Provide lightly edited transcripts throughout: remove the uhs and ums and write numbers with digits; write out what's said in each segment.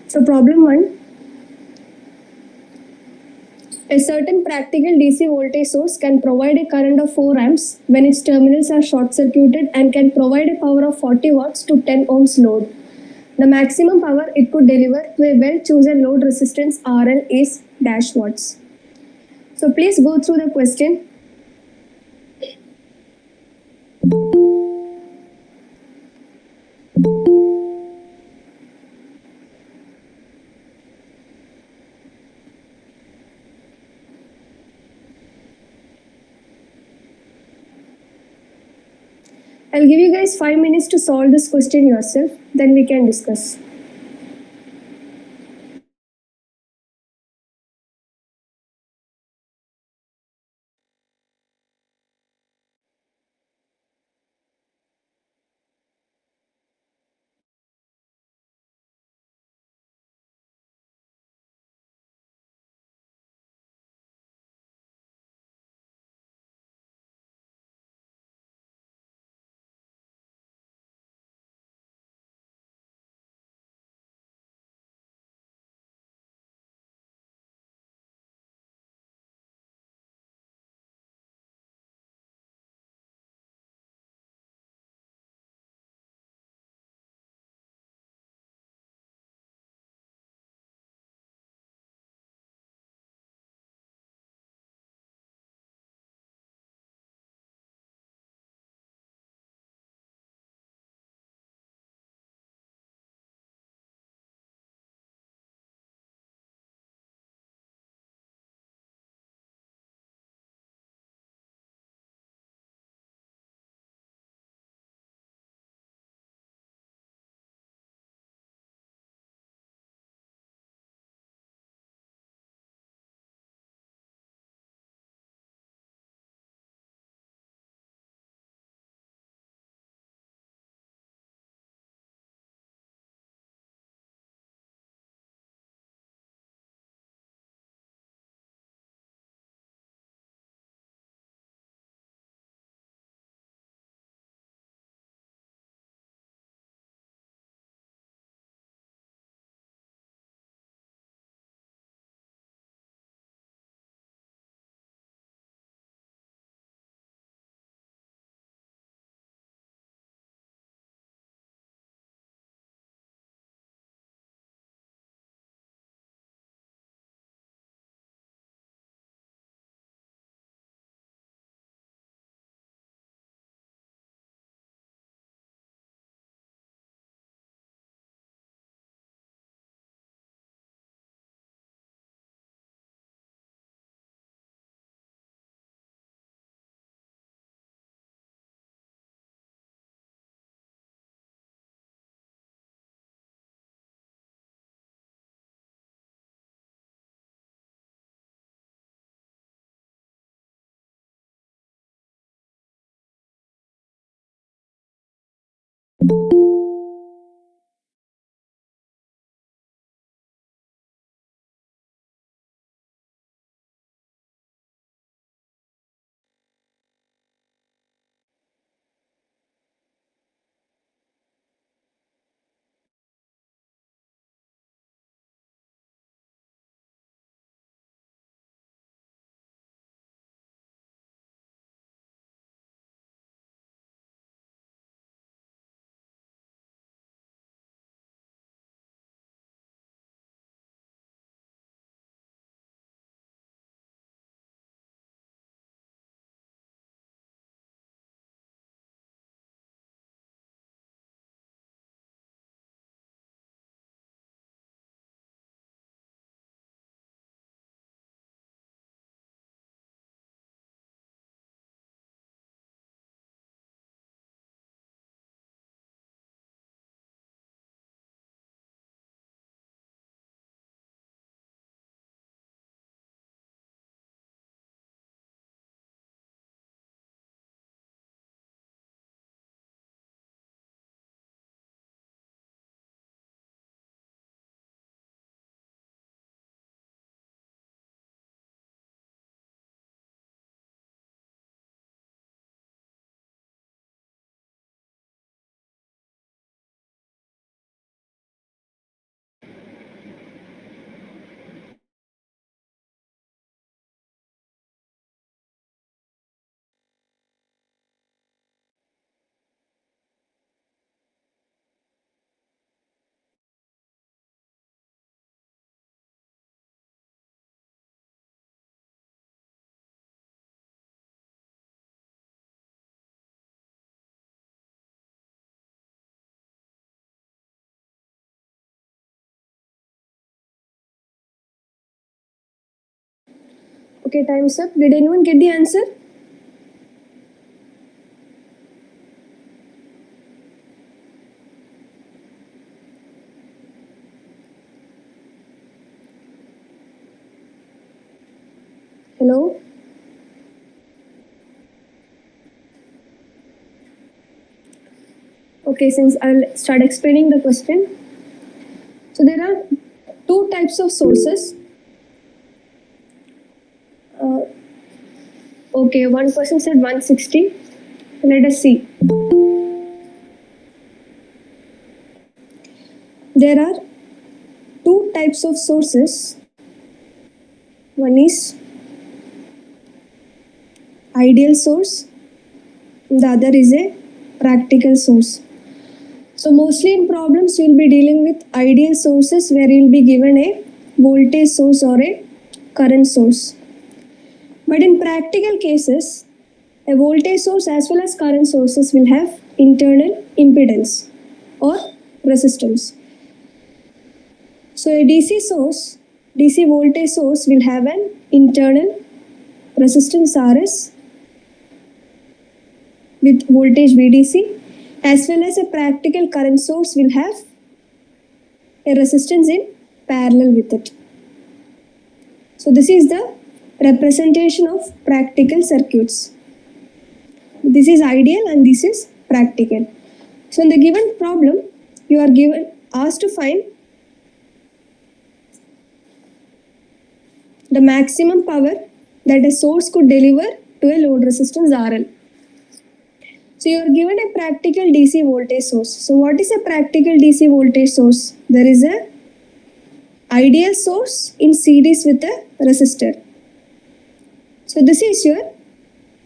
So problem 1. A certain practical DC voltage source can provide a current of 4 amps when its terminals are short circuited and can provide a power of 40 watts to 10 ohms load. The maximum power it could deliver to a well chosen load resistance RL is dash watts. So please go through the question. I'll give you guys 5 minutes to solve this question yourself, then we can discuss. Okay, time's up. Did anyone get the answer? Hello? Okay, since I'll start explaining the question. So there are two types of sources. Okay, one person said 160. Let us see. There are two types of sources. One is ideal source, the other is a practical source. So mostly in problems you will be dealing with ideal sources where you will be given a voltage source or a current source. But in practical cases, a voltage source as well as current sources will have internal impedance or resistance. So a DC source, DC voltage source will have an internal resistance Rs with voltage VDC, as well as a practical current source will have a resistance in parallel with it. So this is the representation of practical circuits. This is ideal and this is practical. So in the given problem, you are asked to find the maximum power that a source could deliver to a load resistance RL. So you are given a practical DC voltage source. So what is a practical DC voltage source? There is a ideal source in series with a resistor. So this is your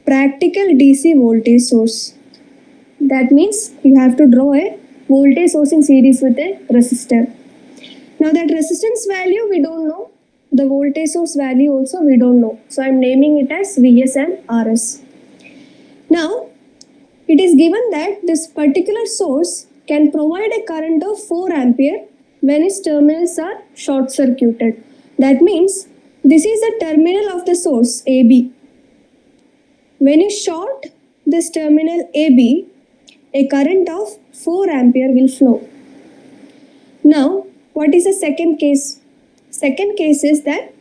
practical DC voltage source. That means you have to draw a voltage source in series with a resistor. Now that resistance value we don't know. The voltage source value also we don't know. So I am naming it as Vs and Rs. Now it is given that this particular source can provide a current of 4 ampere when its terminals are short circuited. That means this is the terminal of the source AB. When you short this terminal AB, a current of 4 ampere will flow. Now, what is the second case? Second case is that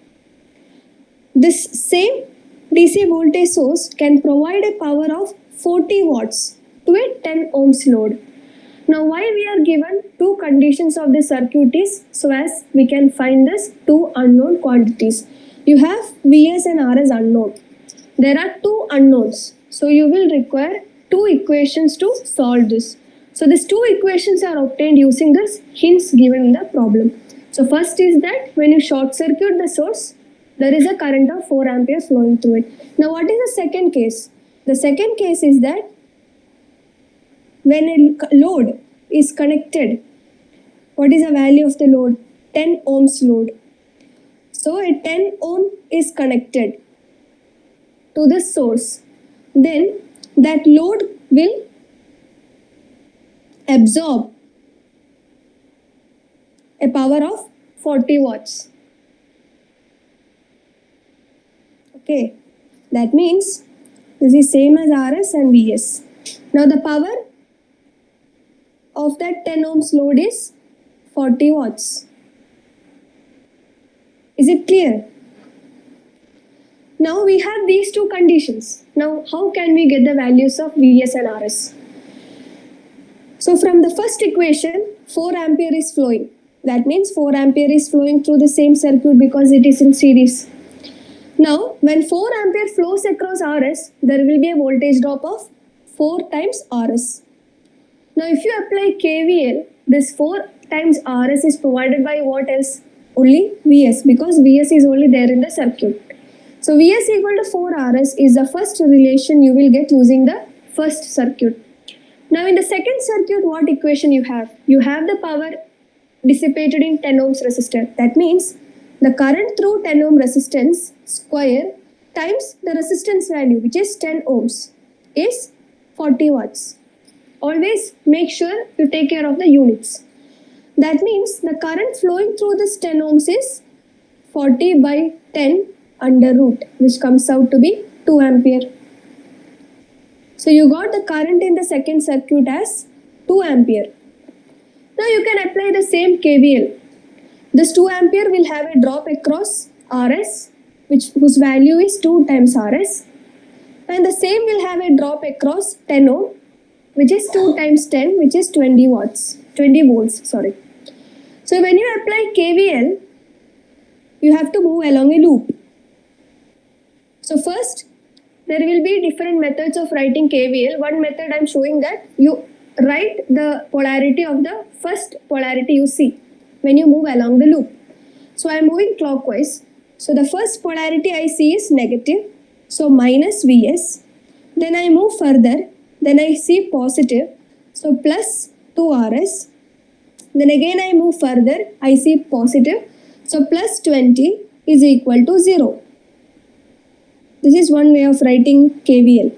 this same DC voltage source can provide a power of 40 watts to a 10 ohms load. Now why we are given two conditions of the circuit is so as we can find this two unknown quantities. You have Vs and Rs unknown. There are two unknowns. So you will require two equations to solve this. So these two equations are obtained using this hints given in the problem. So first is that when you short circuit the source, there is a current of 4 ampere flowing through it. Now what is the second case? The second case is that when a load is connected, what is the value of the load? 10 ohms load. So a 10 ohm is connected to the source. Then that load will absorb a power of 40 watts. Okay, that means this is same as Rs and Vs. Now the power of that 10 ohms load is 40 watts. Is it clear? Now we have these two conditions. Now how can we get the values of Vs and Rs? So from the first equation, 4 ampere is flowing. That means 4 ampere is flowing through the same circuit because it is in series. Now when 4 ampere flows across Rs, there will be a voltage drop of 4 times Rs. Now if you apply KVL, this 4 times Rs is provided by what else? Only Vs, because Vs is only there in the circuit. So Vs equal to 4 Rs is the first relation you will get using the first circuit. Now in the second circuit, what equation you have? You have the power dissipated in 10 ohms resistor. That means the current through 10 ohm resistance square times the resistance value, which is 10 ohms, is 40 watts. Always make sure you take care of the units. That means the current flowing through this 10 ohms is 40 by 10 under root, which comes out to be 2 ampere. So you got the current in the second circuit as 2 ampere. Now you can apply the same KVL. This 2 ampere will have a drop across RS, whose value is 2 times RS, and the same will have a drop across 10 ohm, which is 2 times 10, which is 20 volts. So when you apply KVL, you have to move along a loop. So first, there will be different methods of writing KVL. One method I am showing that you write the polarity of the first polarity you see when you move along the loop. So I am moving clockwise. So the first polarity I see is negative. So minus Vs. Then I move further. Then I see positive. So plus 2Rs. Then again I move further. I see positive. So plus 20 is equal to 0. This is one way of writing KVL.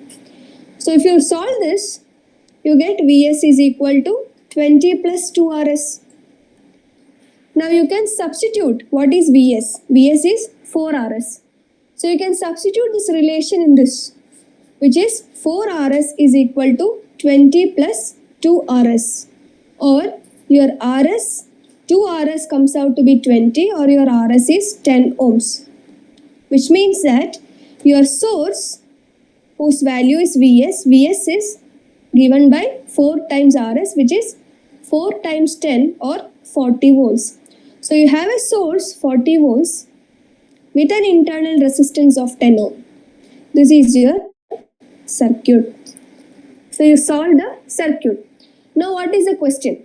So if you solve this, you get Vs is equal to 20 plus 2Rs. Now you can substitute what is Vs. Vs is 4Rs. So you can substitute this relation in this, which is 4Rs is equal to 20 plus 2Rs. Or your Rs, 2Rs comes out to be 20, or your Rs is 10 ohms. Which means that your source, whose value is Vs is given by 4 times Rs, which is 4 times 10 or 40 volts. So you have a source 40 volts with an internal resistance of 10 ohm. This is your circuit. So you solve the circuit. Now what is the question?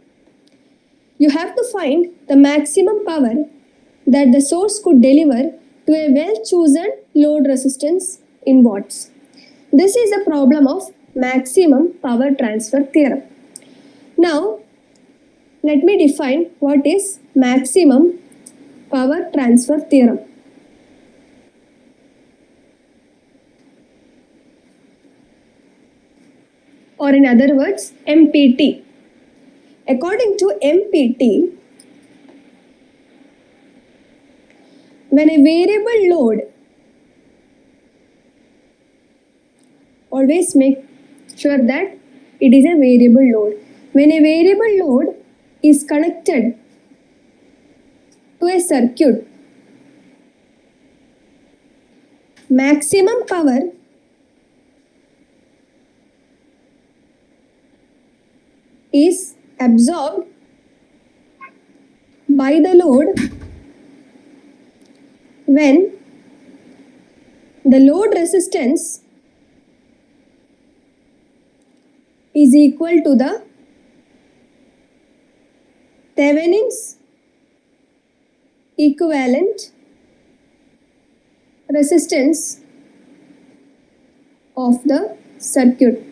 You have to find the maximum power that the source could deliver to a well-chosen load resistance in watts. This is the problem of maximum power transfer theorem. Now, let me define what is maximum power transfer theorem. Or in other words, MPT. According to MPT, when a variable load, always make sure that it is a variable load. When a variable load is connected to a circuit, maximum power is absorbed by the load when the load resistance is equal to the Thevenin's equivalent resistance of the circuit.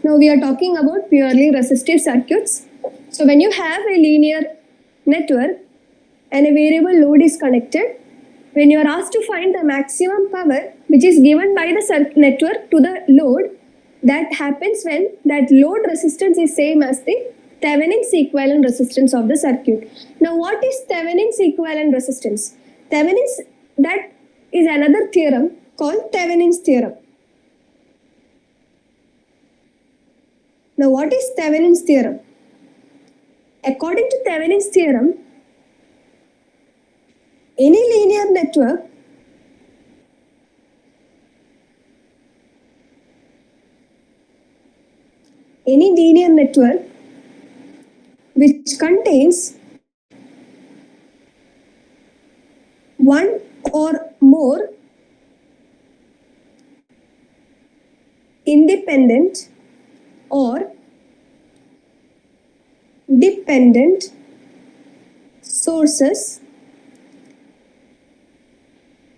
Now we are talking about purely resistive circuits. So when you have a linear network and a variable load is connected, when you are asked to find the maximum power which is given by the network to the load, that happens when that load resistance is same as the Thevenin's equivalent resistance of the circuit. Now what is Thevenin's equivalent resistance? Thevenin's, that is another theorem called Thevenin's theorem. Now what is Thevenin's theorem? According to Thevenin's theorem, any linear network which contains one or more independent or dependent sources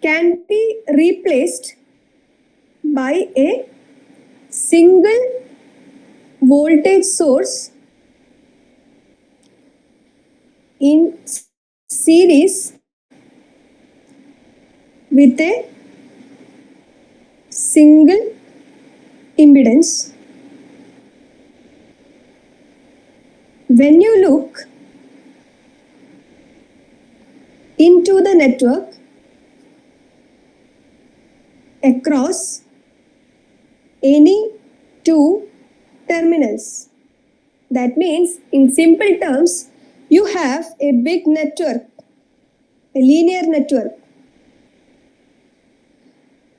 can be replaced by a single voltage source in series with a single impedance. When you look into the network, across any two terminals. That means, in simple terms, you have a big network, a linear network,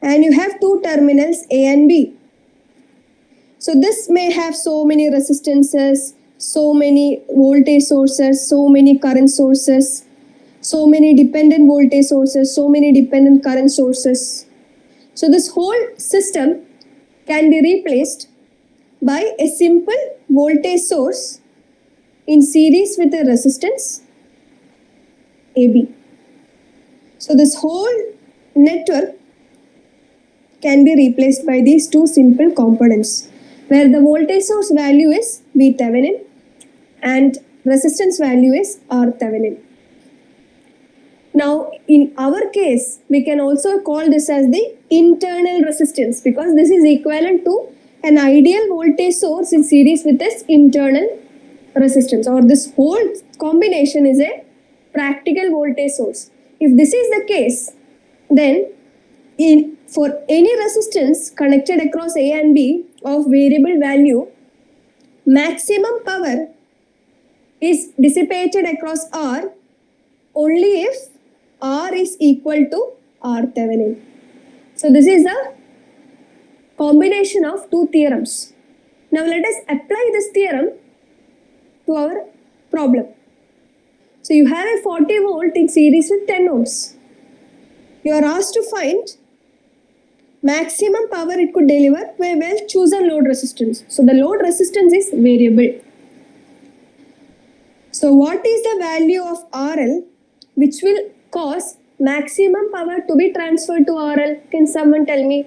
and you have two terminals A and B. So this may have so many resistances, so many voltage sources, so many current sources, so many dependent voltage sources, so many dependent current sources. So this whole system can be replaced by a simple voltage source in series with a resistance AB. So this whole network can be replaced by these two simple components, where the voltage source value is V Thevenin and resistance value is R Thevenin. Now, in our case, we can also call this as the internal resistance, because this is equivalent to an ideal voltage source in series with its internal resistance, or this whole combination is a practical voltage source. If this is the case, then for any resistance connected across A and B of variable value, maximum power is dissipated across R only if R is equal to R Thevenin. So this is a combination of two theorems. Now let us apply this theorem to our problem. So you have a 40 volt in series with 10 ohms. You are asked to find maximum power it could deliver to a well chosen load resistance. So the load resistance is variable. So what is the value of RL which will cause maximum power to be transferred to RL? Can someone tell me?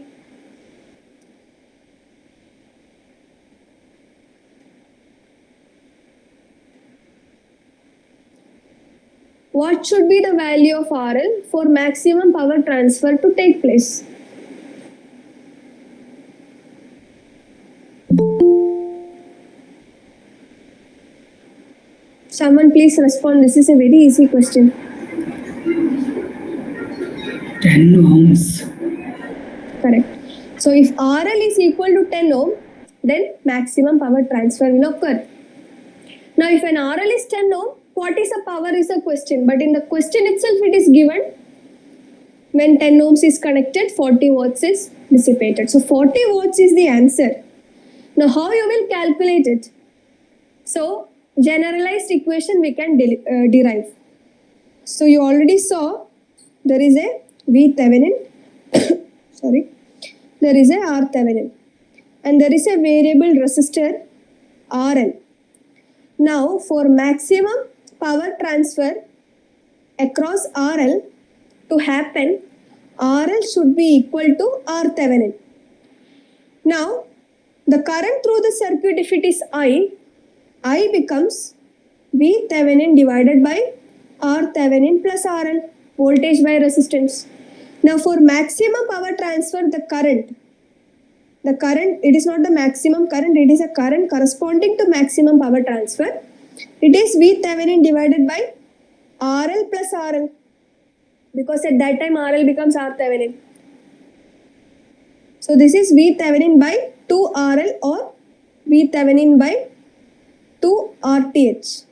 What should be the value of RL for maximum power transfer to take place? Someone please respond. This is a very easy question. 10 ohms. Correct. So if RL is equal to 10 ohm, then maximum power transfer will occur. Now if an RL is 10 ohm, what is the power is a question, but in the question itself it is given when 10 ohms is connected, 40 watts is dissipated. So 40 watts is the answer. Now how you will calculate it? So generalized equation we can derive. So you already saw there is a V Thevenin, sorry, there is a R Thevenin, and there is a variable resistor RL. Now for maximum power transfer across RL to happen, RL should be equal to R Thevenin. Now the current through the circuit, if it is I becomes V Thevenin divided by R Thevenin plus RL, voltage by resistance. Now for maximum power transfer, the current, it is not the maximum current, it is a current corresponding to maximum power transfer. It is V Thevenin divided by RL plus RL, because at that time RL becomes R Thevenin. So this is V Thevenin by 2 RL or V Thevenin by 2 RTH.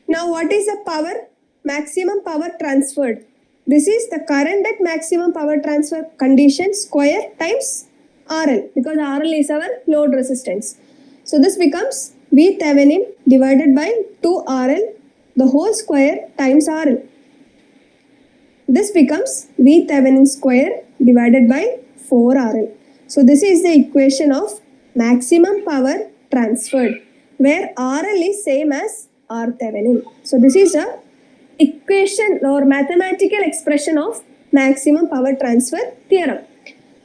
Now what is the power? Maximum power transferred. This is the current at maximum power transfer condition square times RL, because RL is our load resistance. So this becomes V Thevenin divided by 2 RL the whole square times RL. This becomes V Thevenin square divided by 4 RL. So this is the equation of maximum power transferred, where RL is same as R Thevenin. So this is a equation or mathematical expression of maximum power transfer theorem.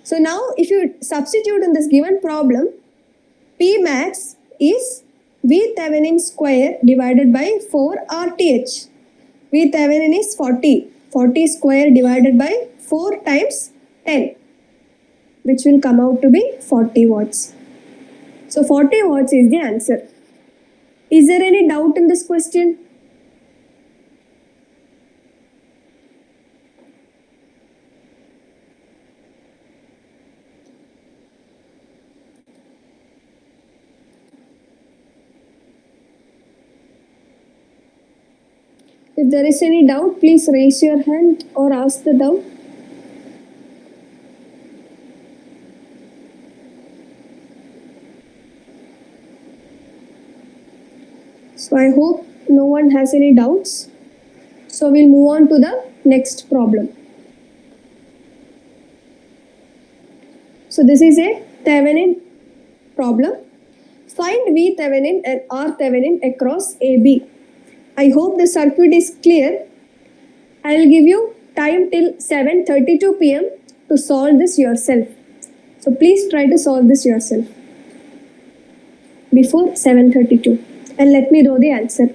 So now if you substitute in this given problem, P max is V Thevenin square divided by 4 RTH. V Thevenin is 40. 40 square divided by 4 times 10, which will come out to be 40 watts. So 40 watts is the answer. Is there any doubt in this question? If there is any doubt, please raise your hand or ask the doubt. So I hope no one has any doubts. So we'll move on to the next problem. So this is a Thevenin problem. Find V Thevenin and R Thevenin across AB. I hope the circuit is clear. I will give you time till 7:32 p.m. to solve this yourself. So please try to solve this yourself before 7:32 and let me know the answer.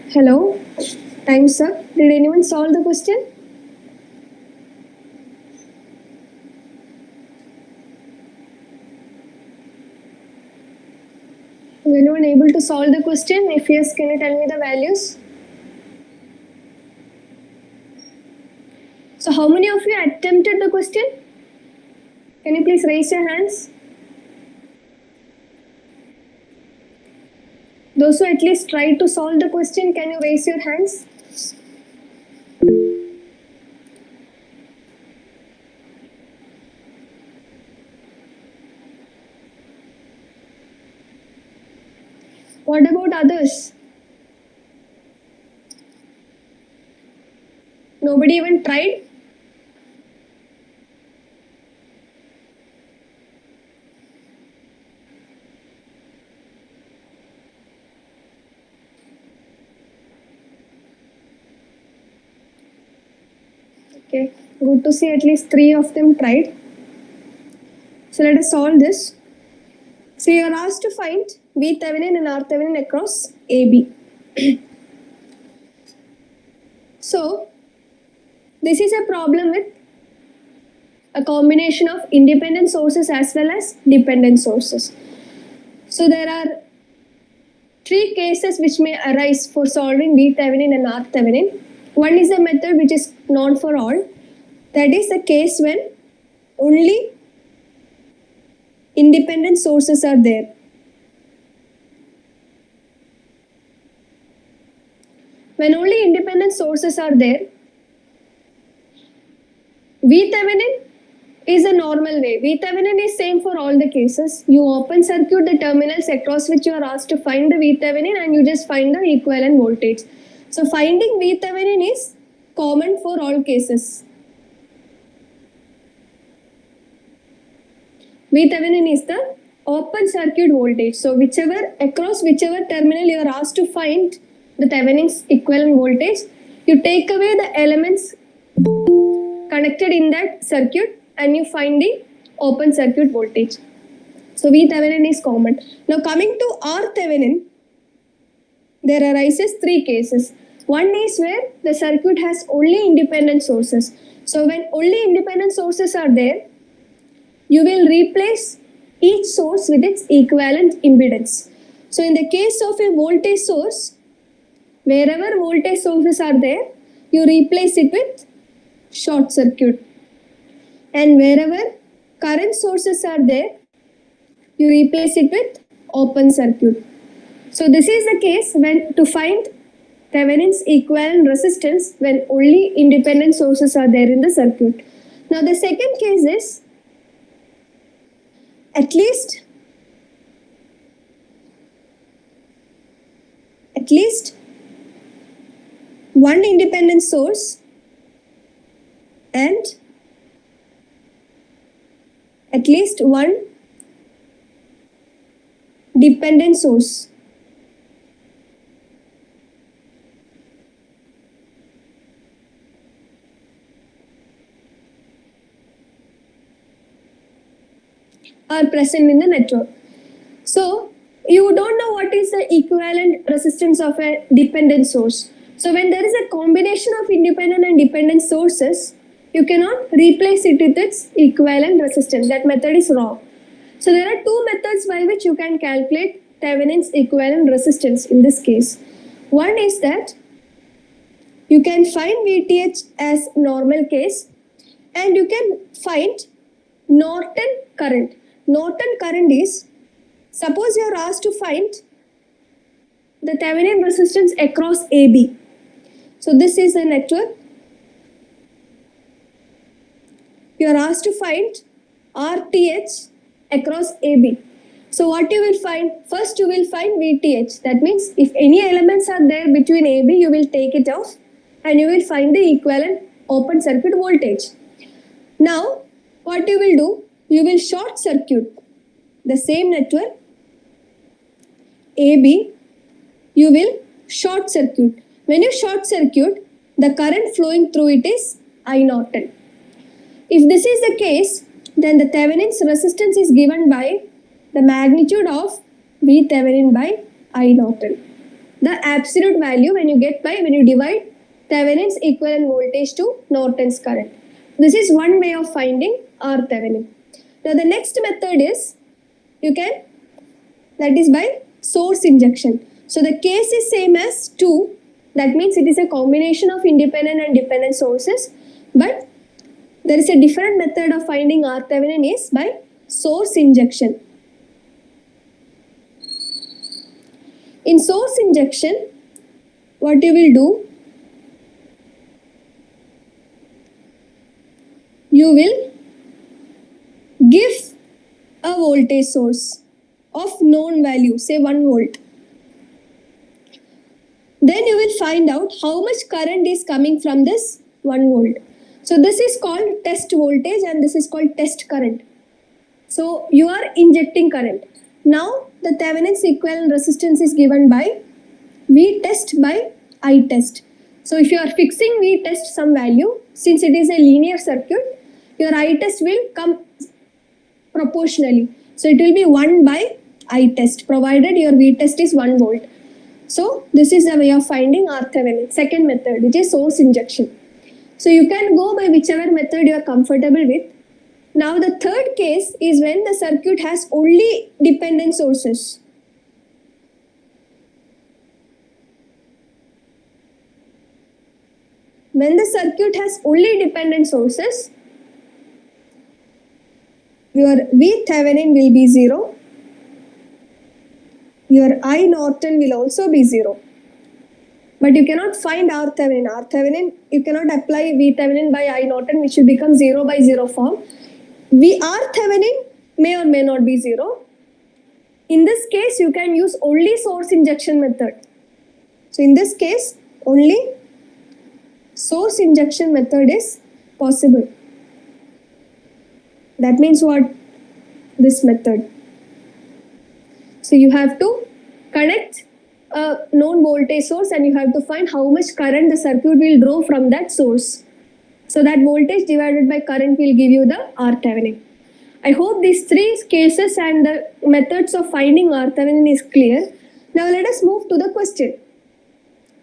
Hello? Time's up. Did anyone solve the question? Is anyone able to solve the question? If yes, can you tell me the values? So how many of you attempted the question? Can you please raise your hands? Those who at least tried to solve the question, can you raise your hands? What about others? Nobody even tried? Okay, good to see at least 3 of them tried. So let us solve this. So you are asked to find VThevenin and RThevenin across AB. So this is a problem with a combination of independent sources as well as dependent sources. So there are 3 cases which may arise for solving VThevenin and RThevenin. One is a method which is not for all. That is the case when only independent sources are there. When only independent sources are there, VThevenin is a normal way. VThevenin is same for all the cases. You open circuit the terminals across which you are asked to find the VThevenin and you just find the equivalent voltage. So finding VThevenin is common for all cases. VThevenin is the open circuit voltage. So across whichever terminal you are asked to find the Thevenin's equivalent voltage, you take away the elements connected in that circuit and you find the open circuit voltage. So VThevenin is common. Now coming to RThevenin, there arises 3 cases. One is where the circuit has only independent sources. So when only independent sources are there, you will replace each source with its equivalent impedance. So in the case of a voltage source, wherever voltage sources are there, you replace it with short circuit. And wherever current sources are there, you replace it with open circuit. So this is the case when to find Thevenin's equivalent resistance when only independent sources are there in the circuit. Now the second case is at least one independent source and at least one dependent source. Are present in the network. So you don't know what is the equivalent resistance of a dependent source. So when there is a combination of independent and dependent sources, you cannot replace it with its equivalent resistance. That method is wrong. So there are 2 methods by which you can calculate Thevenin's equivalent resistance in this case. One is that you can find VTH as normal case and you can find Norton current. Norton current is, suppose you are asked to find the Thevenin resistance across AB. So this is a network. You are asked to find RTH across AB. So what you will find? First you will find VTH. That means if any elements are there between AB, you will take it off and you will find the equivalent open circuit voltage. Now what you will do? You will short circuit the same network AB. You will short circuit. When you short circuit, the current flowing through it is I Norton. If this is the case, then the Thevenin's resistance is given by the magnitude of V Thevenin by I Norton. the absolute value when you divide Thevenin's equivalent voltage to Norton's current. This is one way of finding R Thevenin. Now the next method is that is by source injection. So the case is same as 2. That means it is a combination of independent and dependent sources. But there is a different method of finding R Thevenin is by source injection. In source injection, what you will do, you will give a voltage source of known value, say 1 volt. Then you will find out how much current is coming from this 1 volt. So this is called test voltage and this is called test current. So you are injecting current. Now the Thevenin's equivalent resistance is given by V test by I test. So if you are fixing V test some value, since it is a linear circuit, your I test will come proportionally. So it will be 1 by I test provided your V test is 1 volt. So this is the way of finding R Thevenin. Second method, which is source injection. So you can go by whichever method you are comfortable with. Now the third case is when the circuit has only dependent sources. When the circuit has only dependent sources, your V Thevenin will be 0. Your I Norton will also be 0. But you cannot find R Thevenin. R Thevenin, you cannot apply V Thevenin by I Norton, which will become 0 by 0 form. R Thevenin may or may not be 0. In this case, you can use only source injection method. So in this case, only source injection method is possible. That means what? This method. So you have to connect a known voltage source and you have to find how much current the circuit will draw from that source. So that voltage divided by current will give you the R Thevenin. I hope these 3 cases and the methods of finding R Thevenin is clear. Now let us move to the question.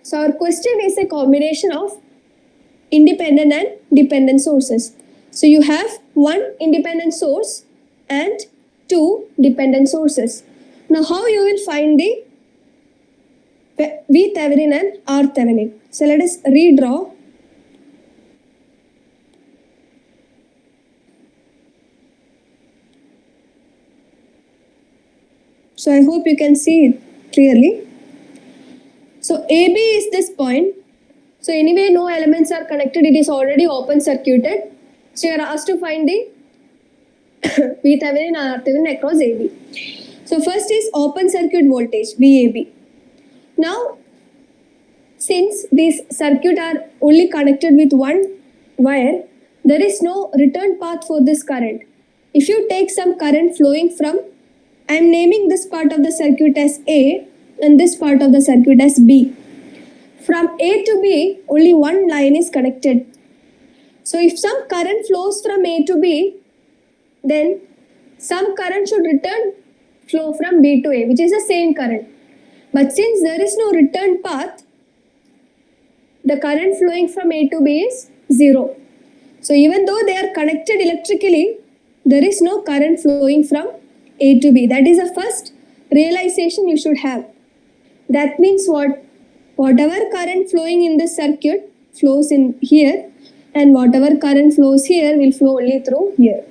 So our question is a combination of independent and dependent sources. So you have 1 independent source and 2 dependent sources. Now how you will find the V Thevenin and R Thevenin? So let us redraw. So I hope you can see it clearly. So AB is this point. So anyway, no elements are connected. It is already open circuited. So you are asked to find the V Thevenin and R Thevenin across AB. So first is open circuit voltage, VAB. Now, since these circuits are only connected with 1 wire, there is no return path for this current. If you take some current flowing from, I am naming this part of the circuit as A and this part of the circuit as B. From A to B, only 1 line is connected. So if some current flows from A to B, then some current should return flow from B to A, which is the same current. But since there is no return path, the current flowing from A to B is 0. So even though they are connected electrically, there is no current flowing from A to B. That is the first realization you should have. That means what? Whatever current flowing in this circuit flows in here, and whatever current flows here will flow only through here.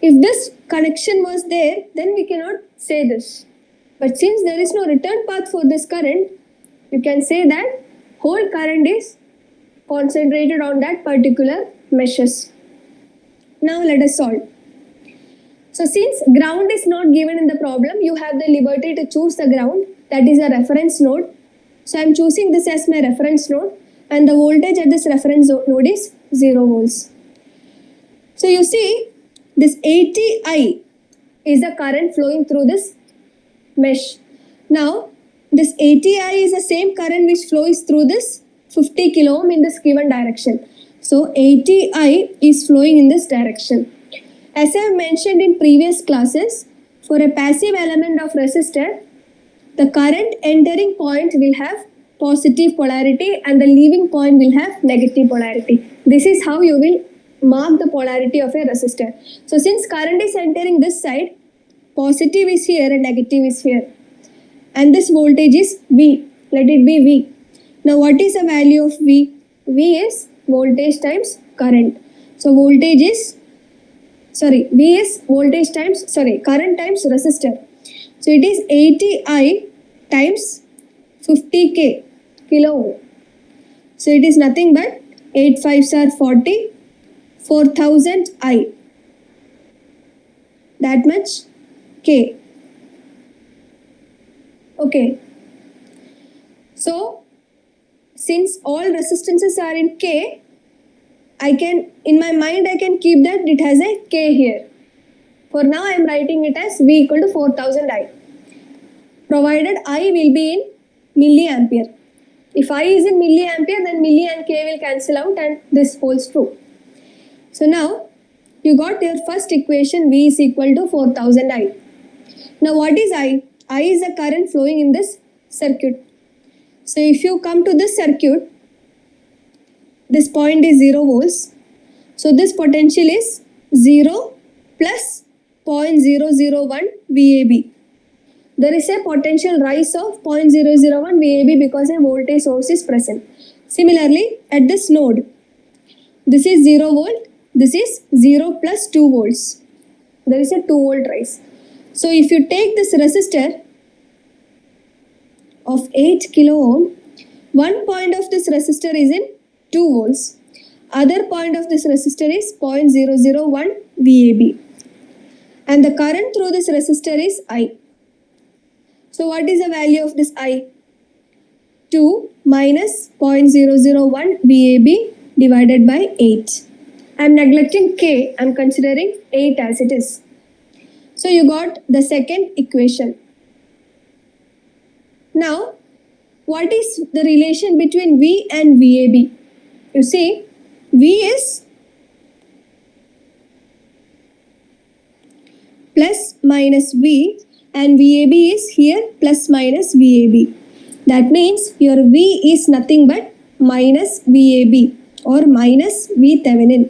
If this connection was there, then we cannot say this. But since there is no return path for this current, you can say that whole current is concentrated on that particular meshes. Now let us solve. So since ground is not given in the problem, you have the liberty to choose the ground, that is a reference node. So I am choosing this as my reference node and the voltage at this reference node is 0 volts. So you see this 80I is the current flowing through this mesh. Now this 80I is the same current which flows through this 50 kilo ohm in this given direction. So 80I is flowing in this direction. As I have mentioned in previous classes, for a passive element of resistor, The current entering point will have positive polarity and the leaving point will have negative polarity. This is how you will mark the polarity of a resistor. So since current is entering this side, positive is here and negative is here. And this voltage is V. Let it be V. Now what is the value of V? V is voltage times current. So V is voltage times, current times resistor. So it is 80I times 50K kilo ohm. So it is nothing but 8 5s are 40, 4000 I. That much K. Okay. So since all resistances are in K, in my mind I can keep that it has a K here. For now I am writing it as V equal to 4000 I. Provided I will be in milliampere. If I is in milliampere, then milli and K will cancel out and this holds true. So now you got your first equation, V is equal to 4000 I. Now what is I? I is the current flowing in this circuit. So if you come to this circuit, this point is 0 volts. So this potential is 0 plus 0.001 VAB. There is a potential rise of 0.001 VAB because a voltage source is present. Similarly, at this node, this is 0 volt, this is 0 plus 2 volts. There is a 2 volt rise. So if you take this resistor of 8 kilo ohm, one point of this resistor is in 2 volts. Other point of this resistor is 0.001 VAB. And the current through this resistor is I. So what is the value of this I? 2 minus 0.001 VAB divided by 8. I am neglecting K, I am considering 8 as it is. So you got the second equation. Now, what is the relation between V and VAB? You see, V is plus minus V and VAB is here plus minus VAB. That means your V is nothing but minus VAB or minus V Thevenin.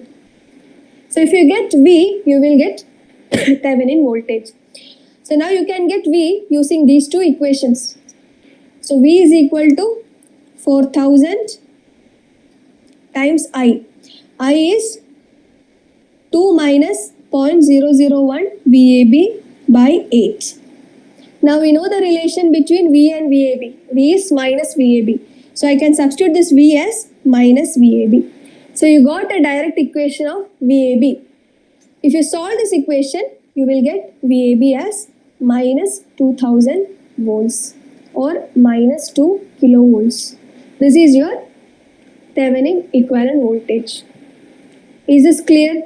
So if you get V, you will get Thevenin voltage. So now you can get V using these two equations. So V is equal to 4000 times I. I is 2 minus 0.001 VAB by 8. Now we know the relation between V and VAB. V is minus VAB. So I can substitute this V as minus VAB. So you got a direct equation of VAB. If you solve this equation, you will get VAB as minus 2000 volts or minus 2 kilovolts. This is your Thevenin equivalent voltage. Is this clear?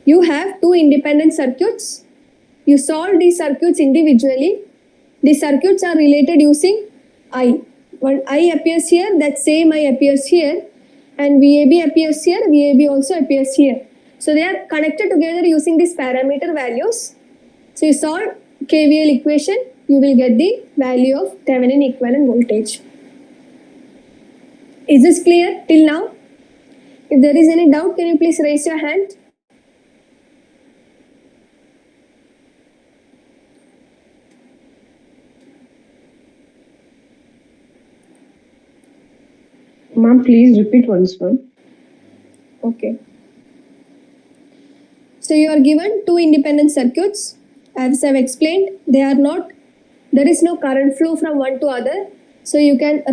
You have two independent circuits. You solve these circuits individually. These circuits are related using I. When I appears here, that same I appears here, and VAB appears here, VAB also appears here. So they are connected together using these parameter values. So you solve KVL equation, you will get the value of Thevenin equivalent voltage. Is this clear till now? If there is any doubt, can you please raise your hand? Ma'am, please repeat once more. Okay. So you are given two independent circuits. As I have explained, there is no current flow from one to other. So you can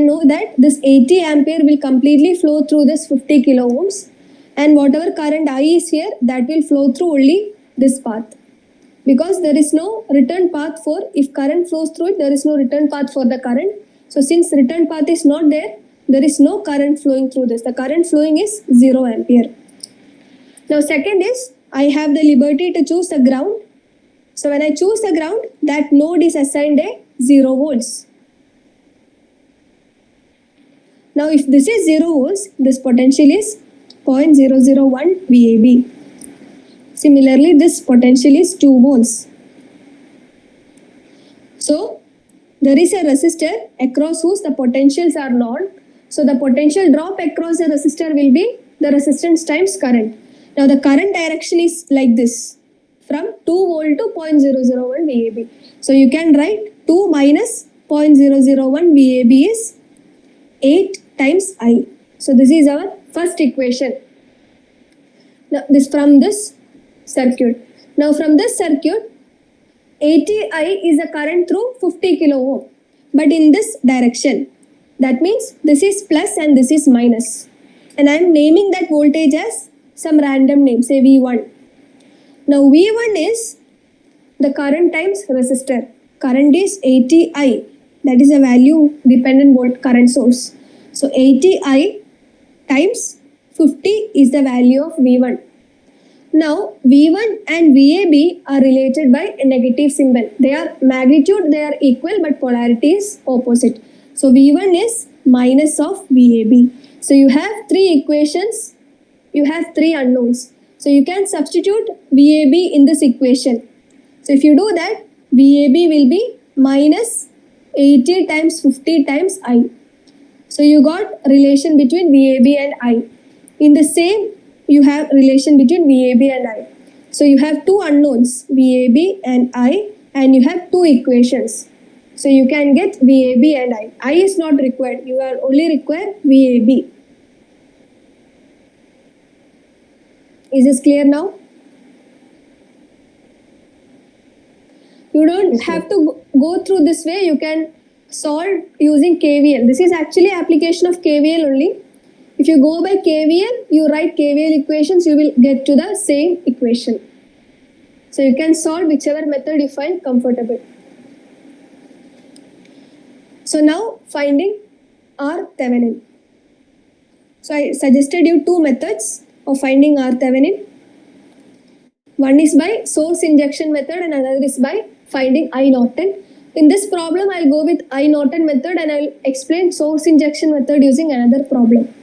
know that this 80 ampere will completely flow through this 50 kilo ohms, and whatever current I is here, that will flow through only this path. Because there is no return path for, if current flows through it, there is no return path for the current. So since return path is not there, there is no current flowing through this. The current flowing is 0 ampere. Now second is, I have the liberty to choose the ground. So when I choose the ground, that node is assigned a 0 volts. Now if this is 0 volts, this potential is 0.001 VAB. Similarly, this potential is 2 volts. So there is a resistor across whose the potentials are known. So the potential drop across the resistor will be the resistance times current. Now the current direction is like this, from 2 volt to 0.001 VAB. So you can write 2 minus 0.001 VAB is 8 times I. So this is our first equation. Now this from this circuit. Now from this circuit, 80I is the current through 50 kilo ohm, but in this direction. That means this is plus and this is minus. And I am naming that voltage as some random name, say V1. Now V1 is the current times resistor. Current is 80I. That is a value dependent volt current source. So 80I times 50 is the value of V1. Now V1 and VAB are related by a negative symbol. They are magnitude, they are equal, but polarity is opposite. So V1 is minus of VAB. So you have three equations, you have three unknowns. So you can substitute VAB in this equation. So if you do that, VAB will be minus 80 times 50 times I. So you got relation between VAB and I. In the same, you have relation between VAB and I. So you have two unknowns, VAB and I, and you have two equations. So you can get VAB and I. I is not required. You are only required VAB. Is this clear now? You don't have to go through this way. You can solve using KVL. This is actually application of KVL only. If you go by KVL, you write KVL equations, you will get to the same equation. So you can solve whichever method you find comfortable. So now finding R Thevenin. So I suggested you two methods of finding R Thevenin. One is by source injection method and another is by finding I Norton. In this problem, I'll go with I Norton method and I'll explain source injection method using another problem.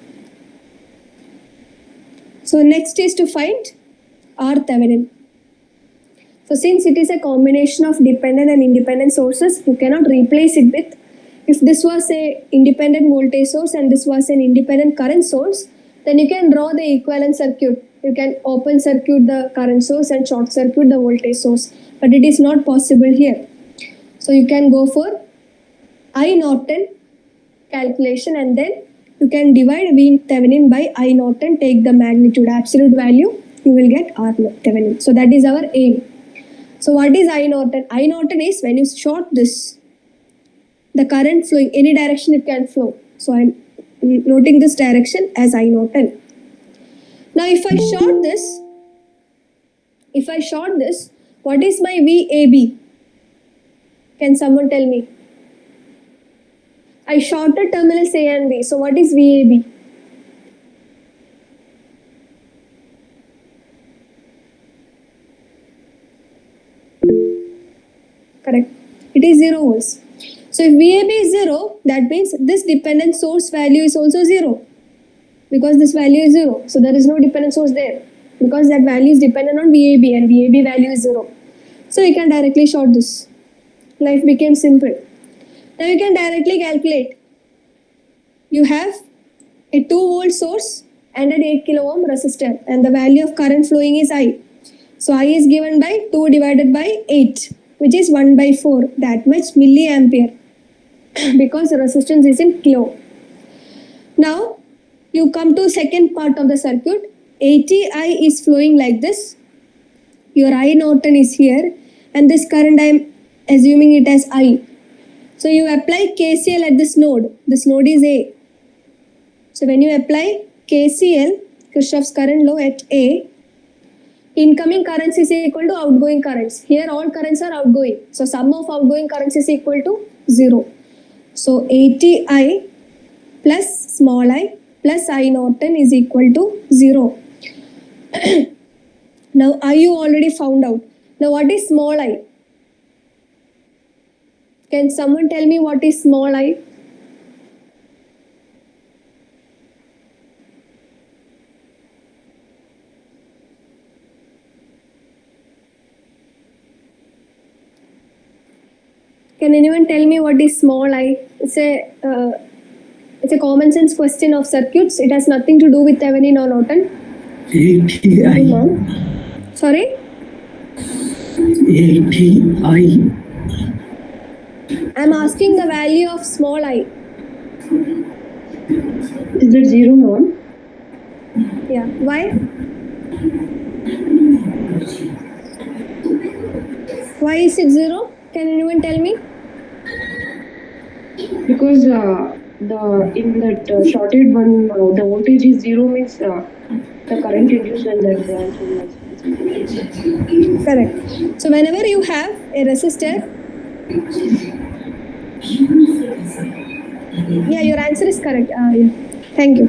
So next is to find R Thevenin. So since it is a combination of dependent and independent sources, you cannot replace it with, if this was a independent voltage source and this was an independent current source, then you can draw the equivalent circuit. You can open circuit the current source and short circuit the voltage source. But it is not possible here. So you can go for I Norton calculation and then you can divide V Thevenin by I Norton, take the magnitude, absolute value, you will get R Thevenin. So that is our aim. So what is I Norton? I Norton is when you short this, the current flowing, any direction it can flow. So I am noting this direction as I Norton. Now if I short this, what is my VAB? Can someone tell me? I shorted terminals A and B. So what is VAB? Correct. It is 0 volts. So if VAB is 0, that means this dependent source value is also 0. Because this value is 0. So there is no dependent source there. Because that value is dependent on VAB and VAB value is 0. So you can directly short this. Life became simple. Now you can directly calculate. You have a 2 volt source and an 8 kilo ohm resistor and the value of current flowing is I. So I is given by 2 divided by 8, which is 1 by 4, that much milliampere because the resistance is in kilo. Now you come to second part of the circuit. 80I is flowing like this. Your I Norton is here and this current I am assuming it as I. So you apply KCL at this node. This node is A. So when you apply KCL, Kirchhoff's current law at A, incoming currents is equal to outgoing currents. Here all currents are outgoing. So sum of outgoing currents is equal to 0. So 80I plus small I plus I Norton is equal to 0. Now I you already found out. Now what is small I? Can someone tell me what is small I? Can anyone tell me what is small I? It's a common sense question of circuits. It has nothing to do with Thevenin or Norton. ATI. Sorry? ATI. I'm asking the value of small I. Is that 0, ma'am? Yeah. Why? Why is it 0? Can anyone tell me? Because in that shorted one, the voltage is 0 means the current induced when that branch will Correct. So whenever you have a resistor, yeah, your answer is correct. Yeah. Thank you.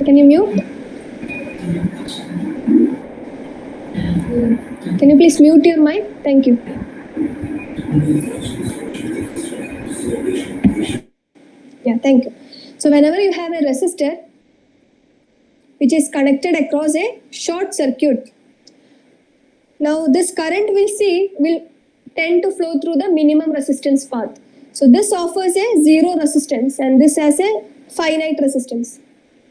Can you mute? Can you please mute your mic? Thank you. Yeah, thank you. So whenever you have a resistor which is connected across a short circuit, now this current will tend to flow through the minimum resistance path. So this offers a zero resistance and this has a finite resistance.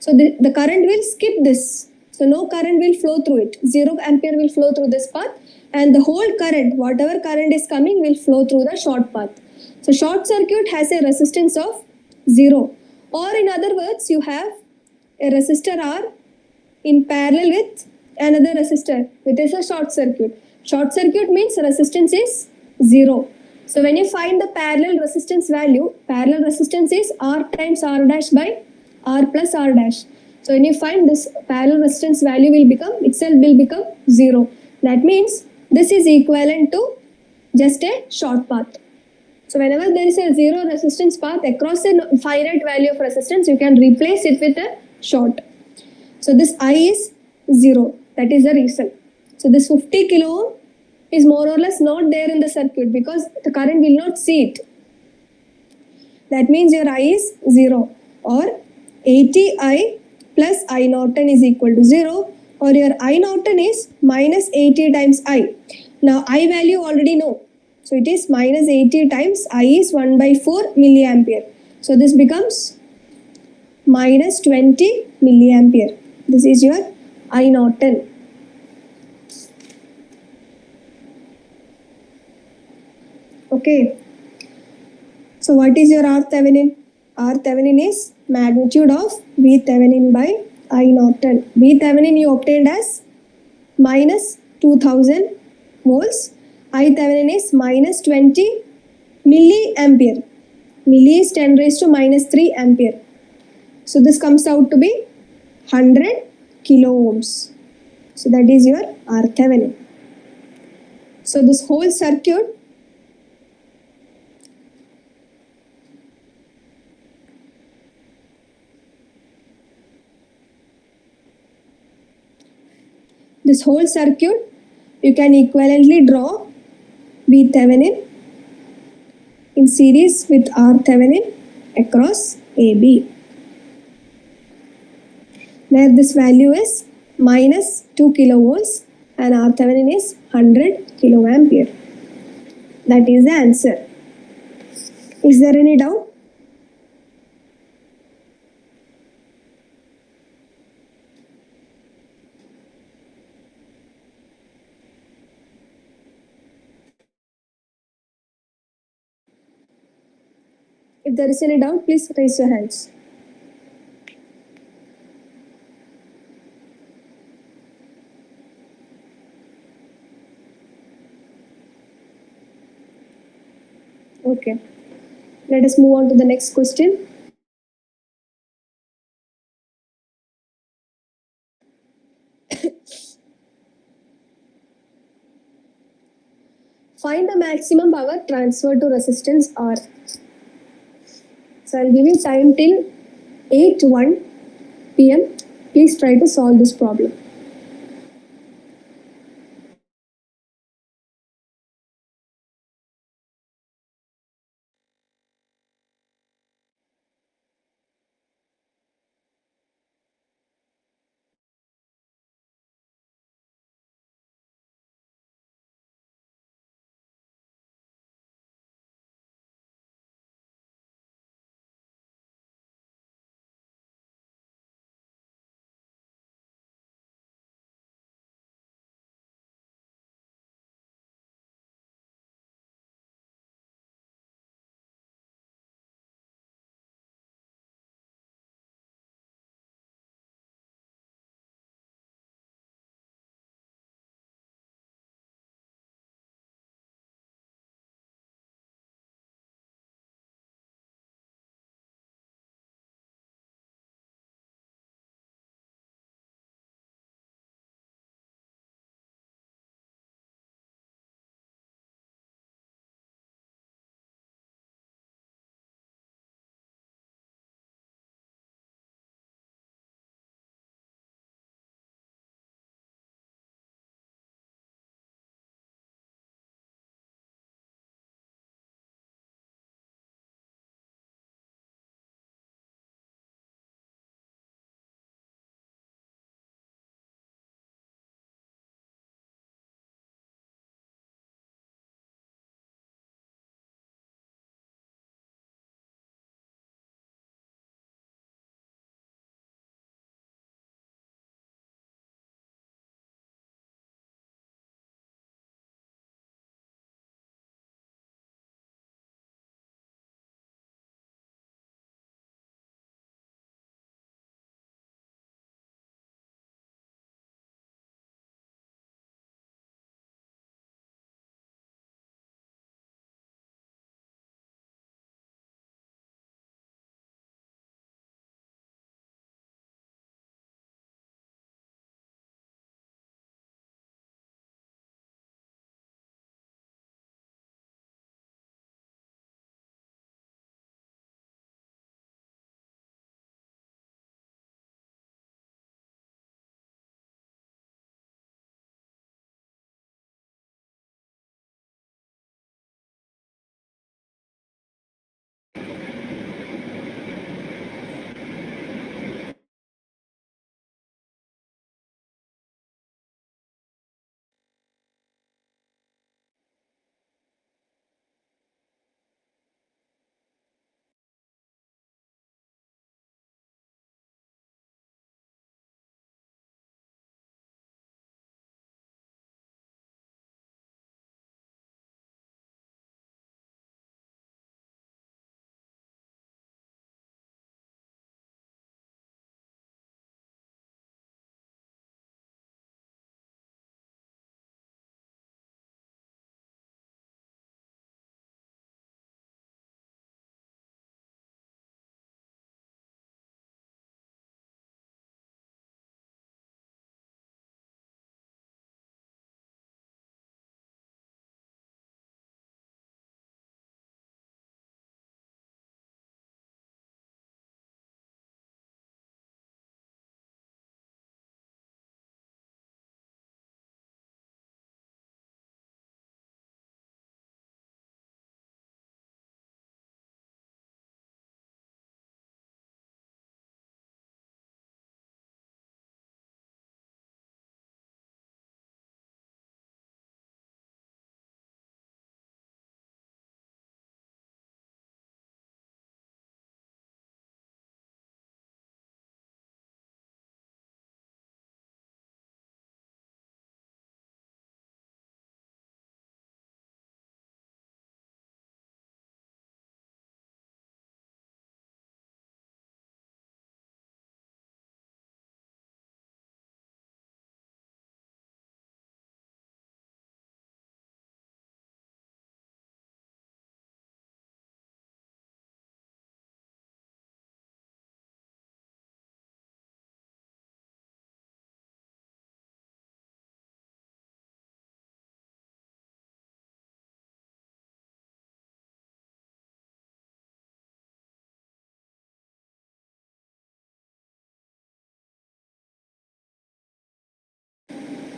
So the current will skip this. So no current will flow through it. 0 ampere will flow through this path and the whole current, whatever current is coming, will flow through the short path. So short circuit has a resistance of 0. Or in other words, you have a resistor R in parallel with another resistor, which is a short circuit. Short circuit means resistance is 0. So when you find the parallel resistance value, parallel resistance is R times R dash by R plus R dash. So when you find this parallel resistance value will become 0. That means this is equivalent to just a short path. So whenever there is a zero resistance path across a finite value of resistance, you can replace it with a short. So this I is 0. That is the reason. So this 50 kilo ohm is more or less not there in the circuit because the current will not see it. That means your I is 0 or 80I plus I Norton is equal to 0 or your I Norton is minus 80 times I. Now I value already know. So it is minus 80 times I is 1 by 4 milliampere. So this becomes minus 20 milliampere. This is your I Norton. Okay. So what is your R Thevenin? R Thevenin is magnitude of V Thevenin by I Norton. V Thevenin you obtained as minus 2000 volts. I Thevenin is minus 20 milliampere. Milli is 10 raised to minus 3 ampere. So this comes out to be 100 kilo ohms. So that is your R Thevenin. So this whole circuit you can equivalently draw V Thevenin in series with R Thevenin across AB, where this value is minus 2 kilovolts and R Thevenin is 100 kiloampere. That is the answer. Is there any doubt? If there is any doubt, please raise your hands. Okay. Let us move on to the next question. Find the maximum power transferred to resistance R. So I'll give you time till 8:01 p.m. Please try to solve this problem.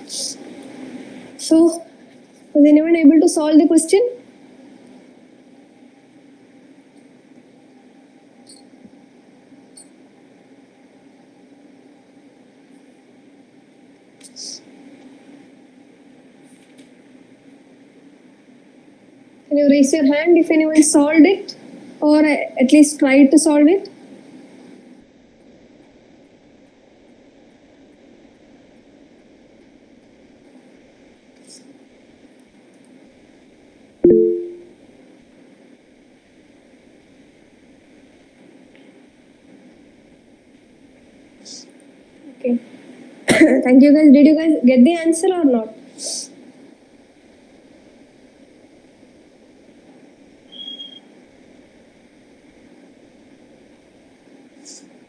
So, was anyone able to solve the question? Can you raise your hand if anyone solved it or at least tried to solve it? Okay. Thank you guys. Did you guys get the answer or not?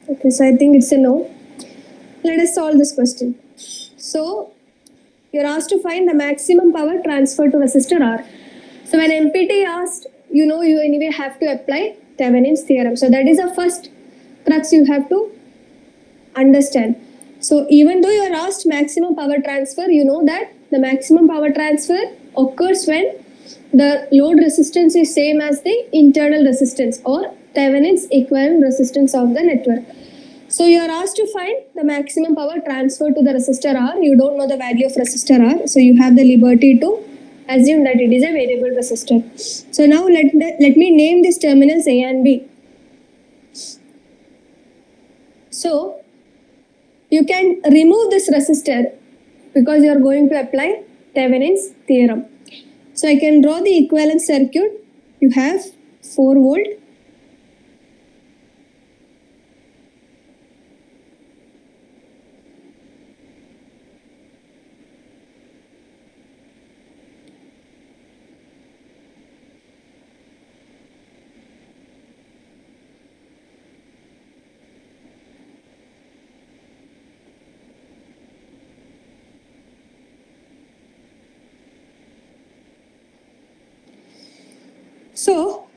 Okay, so I think it's a no. Let us solve this question. So, you're asked to find the maximum power transfer to resistor R. So, when MPT asked, you anyway have to apply Thevenin's theorem. So, that is the first crux you have to understand. So, even though you are asked maximum power transfer, you know that the maximum power transfer occurs when the load resistance is same as the internal resistance or Thevenin's equivalent resistance of the network. So you are asked to find the maximum power transfer to the resistor R. You don't know the value of resistor R, so you have the liberty to assume that it is a variable resistor. So now let me name these terminals A and B. So you can remove this resistor because you are going to apply Thevenin's theorem. So I can draw the equivalent circuit. You have 4 volt. So,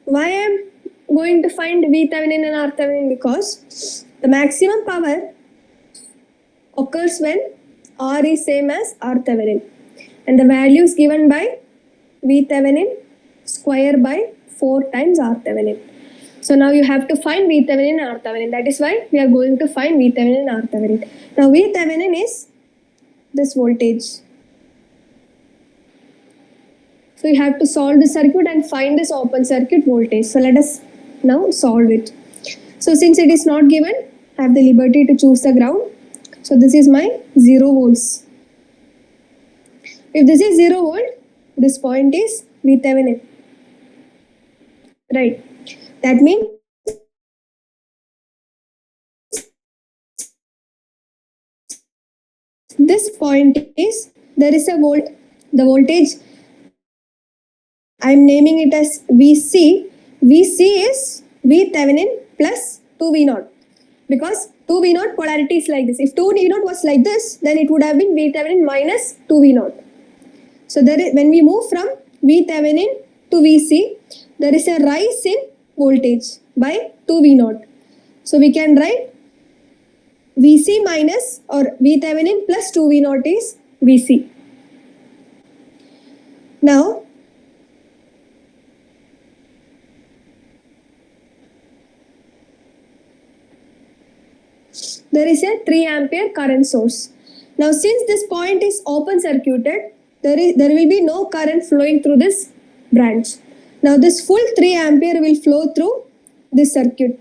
why I am going to find VThevenin and RThevenin? Because the maximum power occurs when R is same as RThevenin, and the value is given by VThevenin square by 4 times RThevenin. So now you have to find VThevenin and RThevenin. That is why we are going to find VThevenin and RThevenin. Now VThevenin is this voltage. So you have to solve the circuit and find this open circuit voltage. So let us now solve it. So since it is not given, I have the liberty to choose the ground. So this is my 0 volts. If this is 0 volt, this point is VThevenin. Right. That means this point is, there is a volt, the voltage, I am naming it as VC. VC is VThevenin plus 2V0, because 2V0 polarity is like this. If 2V0 was like this, then it would have been VThevenin minus 2V0. So there is, when we move from VThevenin to VC, there is a rise in voltage by 2V0. So we can write VC minus or VThevenin plus 2V0 is VC. Now, there is a 3 ampere current source. Now since this point is open circuited, there will be no current flowing through this branch. Now this full 3 ampere will flow through this circuit.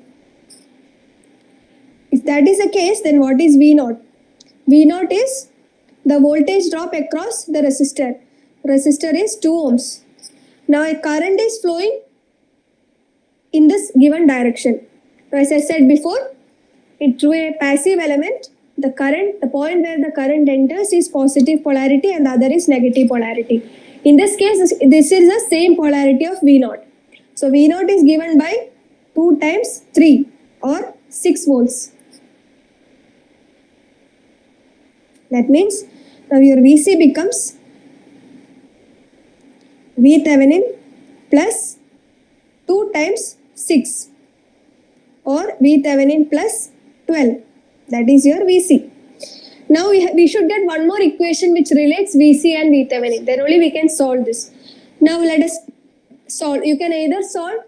If that is the case, then what is V0? V0 is the voltage drop across the resistor. Resistor is 2 ohms. Now a current is flowing in this given direction. As I said before, through a passive element, the point where the current enters is positive polarity and the other is negative polarity. In this case, this is the same polarity of V0. So V0 is given by 2 times 3 or 6 volts. That means now your VC becomes VThevenin plus 2 times 6 or VThevenin plus 12. That is your VC. Now we should get one more equation which relates VC and VThevenin. Then only we can solve this. Now let us solve. You can either solve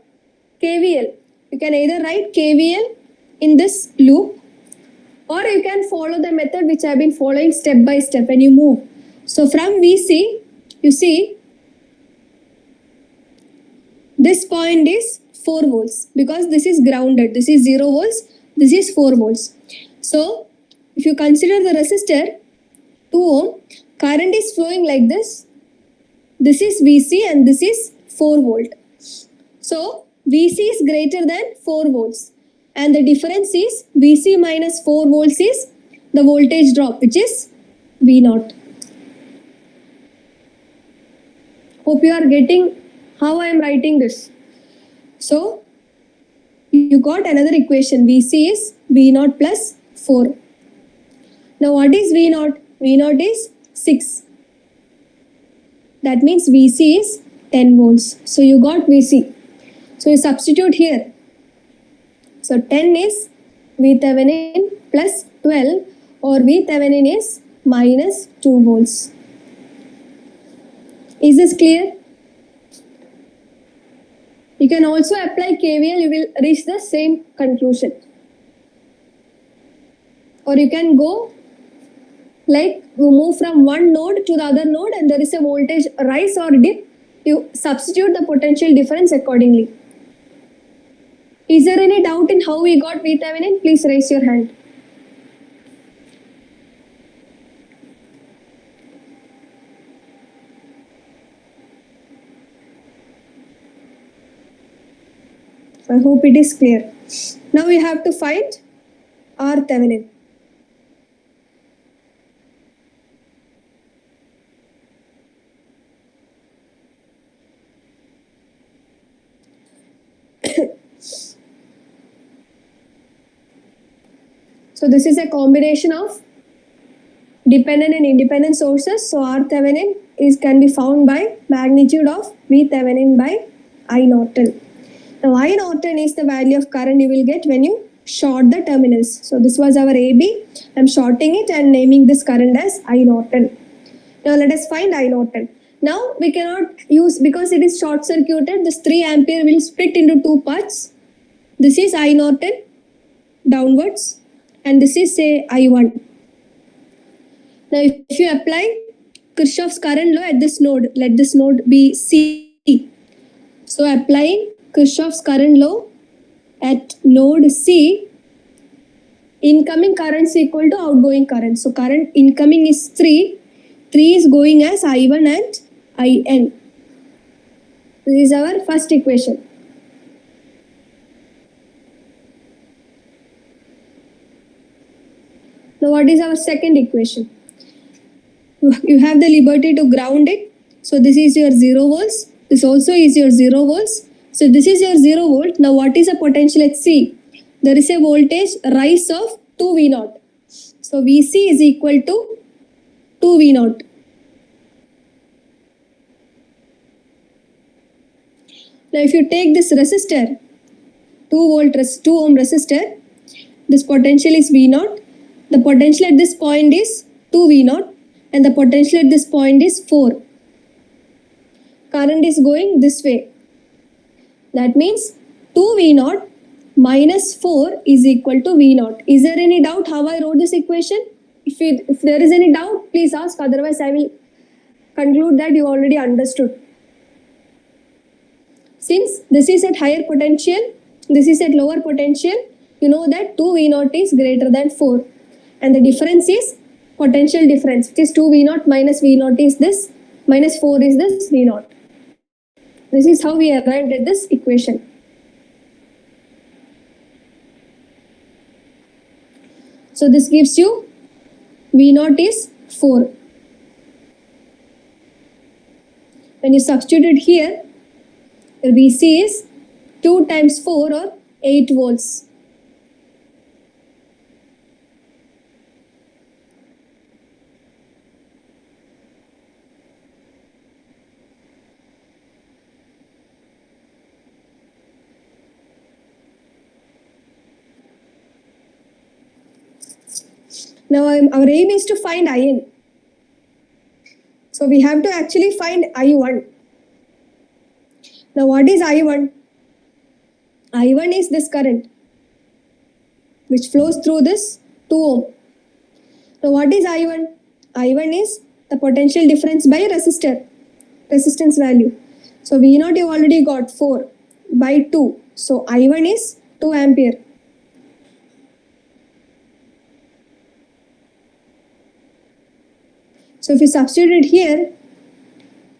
KVL. You can either write KVL in this loop, or you can follow the method which I have been following step by step when you move. So from VC, you see this point is 4 volts because this is grounded. This is 0 volts. This is 4 volts. So if you consider the resistor 2 ohm, current is flowing like this. This is VC and this is 4 volt. So VC is greater than 4 volts. And the difference is VC minus 4 volts is the voltage drop, which is V0. Hope you are getting how I am writing this. So you got another equation. VC is V0 plus 4. Now what is V0? V0 is 6. That means VC is 10 volts. So you got VC. So you substitute here. So 10 is VThevenin plus 12, or VThevenin is minus 2 volts. Is this clear? You can also apply KVL, you will reach the same conclusion. Or you can go like you move from one node to the other node and there is a voltage rise or dip, you substitute the potential difference accordingly. Is there any doubt in how we got VThevenin? Please raise your hand. I hope it is clear. Now we have to find RThevenin. So this is a combination of dependent and independent sources. So RThevenin can be found by magnitude of VThevenin by I Norton. Now I Norton is the value of current you will get when you short the terminals. So this was our AB. I am shorting it and naming this current as I Norton. Now let us find I Norton. Now we cannot use, because it is short circuited, this 3 ampere will split into 2 parts. This is I Norton downwards and this is say I1. Now if you apply Kirchhoff's current law at this node, let this node be C. So applying Kirchhoff's current law at node C, incoming current is equal to outgoing current. So current incoming is 3. 3 is going as I1 and IN. This is our first equation. Now what is our second equation? You have the liberty to ground it. So this is your 0 volts. This also is your 0 volts. So this is your 0 volt. Now what is the potential at C? There is a voltage rise of 2 V0. So VC is equal to 2 V0. Now if you take this resistor, 2 ohm resistor, this potential is V0. The potential at this point is 2 V0 and the potential at this point is 4. Current is going this way. That means 2 V0 minus 4 is equal to V0. Is there any doubt how I wrote this equation? If there is any doubt, please ask. Otherwise, I will conclude that you already understood. Since this is at higher potential, this is at lower potential, you know that 2 V0 is greater than 4. And the difference is potential difference, which is 2 V0 minus V0 is this, minus 4 is this V0. This is how we arrived at this equation. So this gives you V0 is 4. When you substitute it here, your VC is 2 times 4 or 8 volts. Now our aim is to find IN. So we have to actually find I1. Now what is I1? I1 is this current which flows through this 2 ohm. Now what is I1? I1 is the potential difference by resistance value. So V0 you already got 4 by 2. So I1 is 2 ampere. So if you substitute here,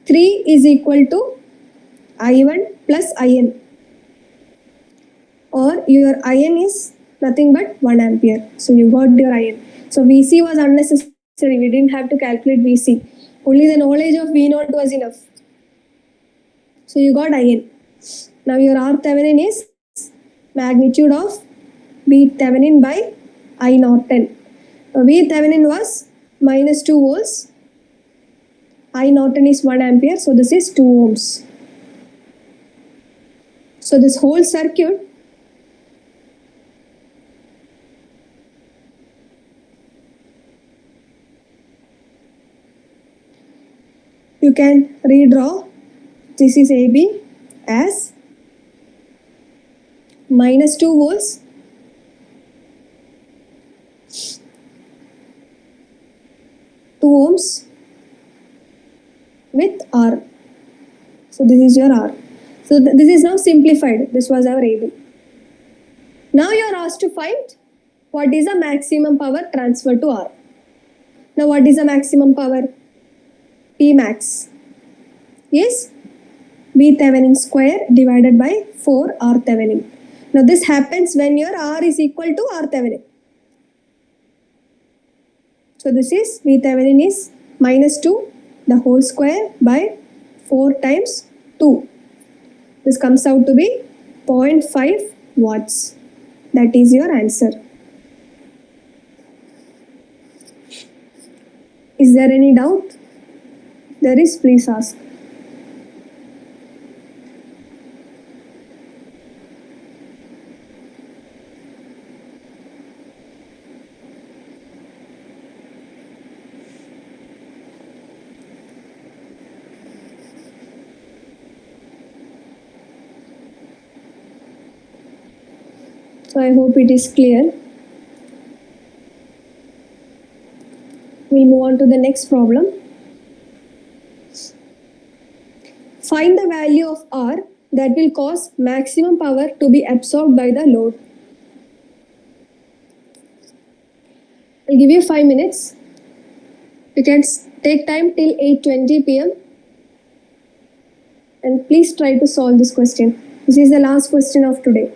3 is equal to I1 plus IN, or your IN is nothing but 1 ampere. So you got your IN. So VC was unnecessary. We didn't have to calculate VC. Only the knowledge of V0 was enough. So you got IN. Now your R Thevenin is magnitude of V Thevenin by I Norton. V Thevenin was minus 2 volts. I Norton is 1 ampere. So this is 2 ohms. So this whole circuit you can redraw. This is AB as minus 2 volts two ohms with R. So this is your R. So this is now simplified. This was our AB. Now you are asked to find what is the maximum power transfer to R. Now what is the maximum power? P max is V Thevenin square divided by 4 R Thevenin. Now this happens when your R is equal to R Thevenin. So this is V Thevenin is minus 2 the whole square by 4 times 2. This comes out to be 0.5 watts. That is your answer. Is there any doubt? There is, please ask. So I hope it is clear. We'll move on to the next problem. Find the value of R that will cause maximum power to be absorbed by the load. I'll give you 5 minutes. You can take time till 8:20 p.m. and please try to solve this question. This is the last question of today.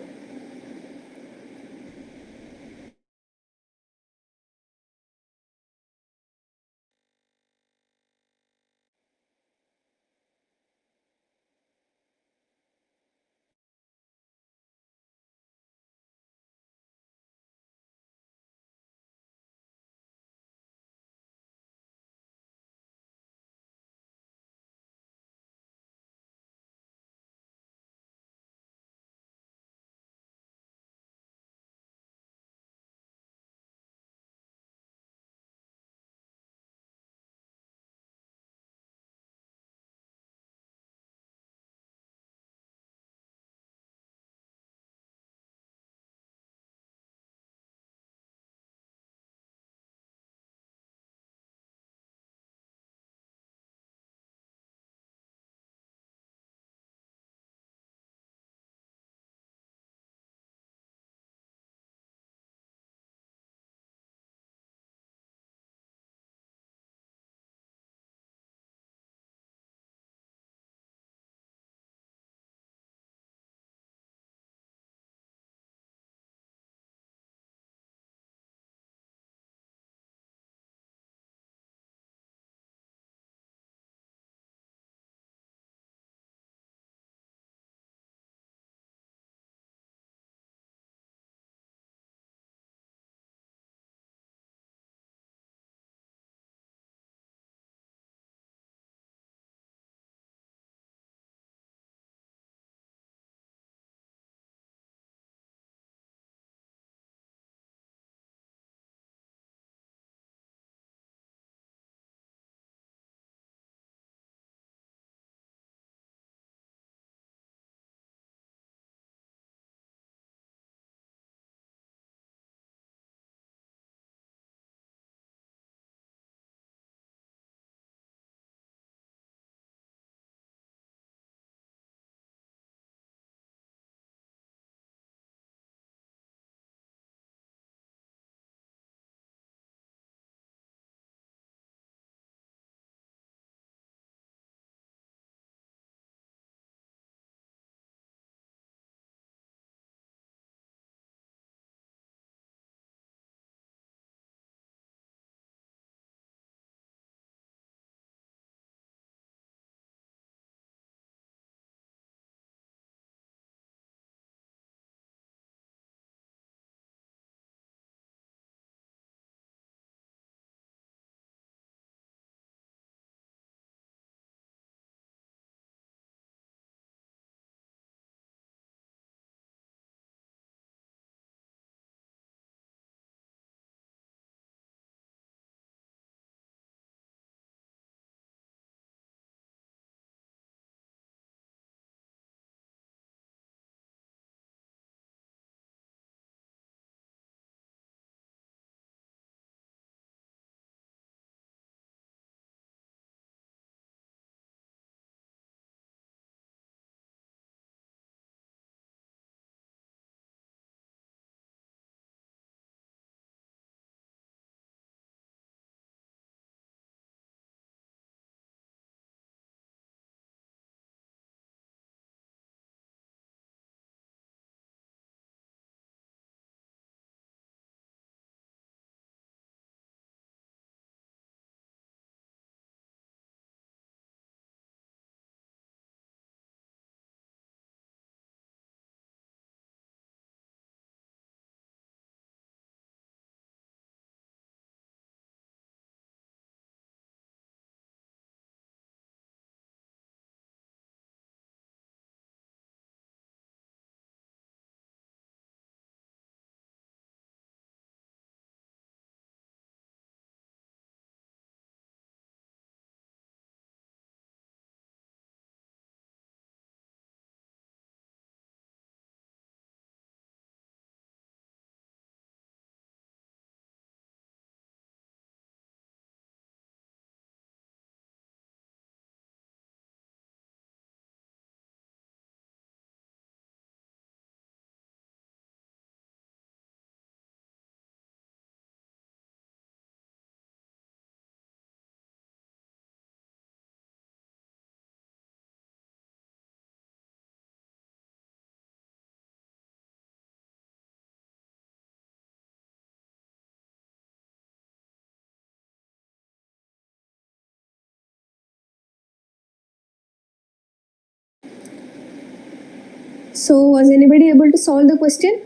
So was anybody able to solve the question?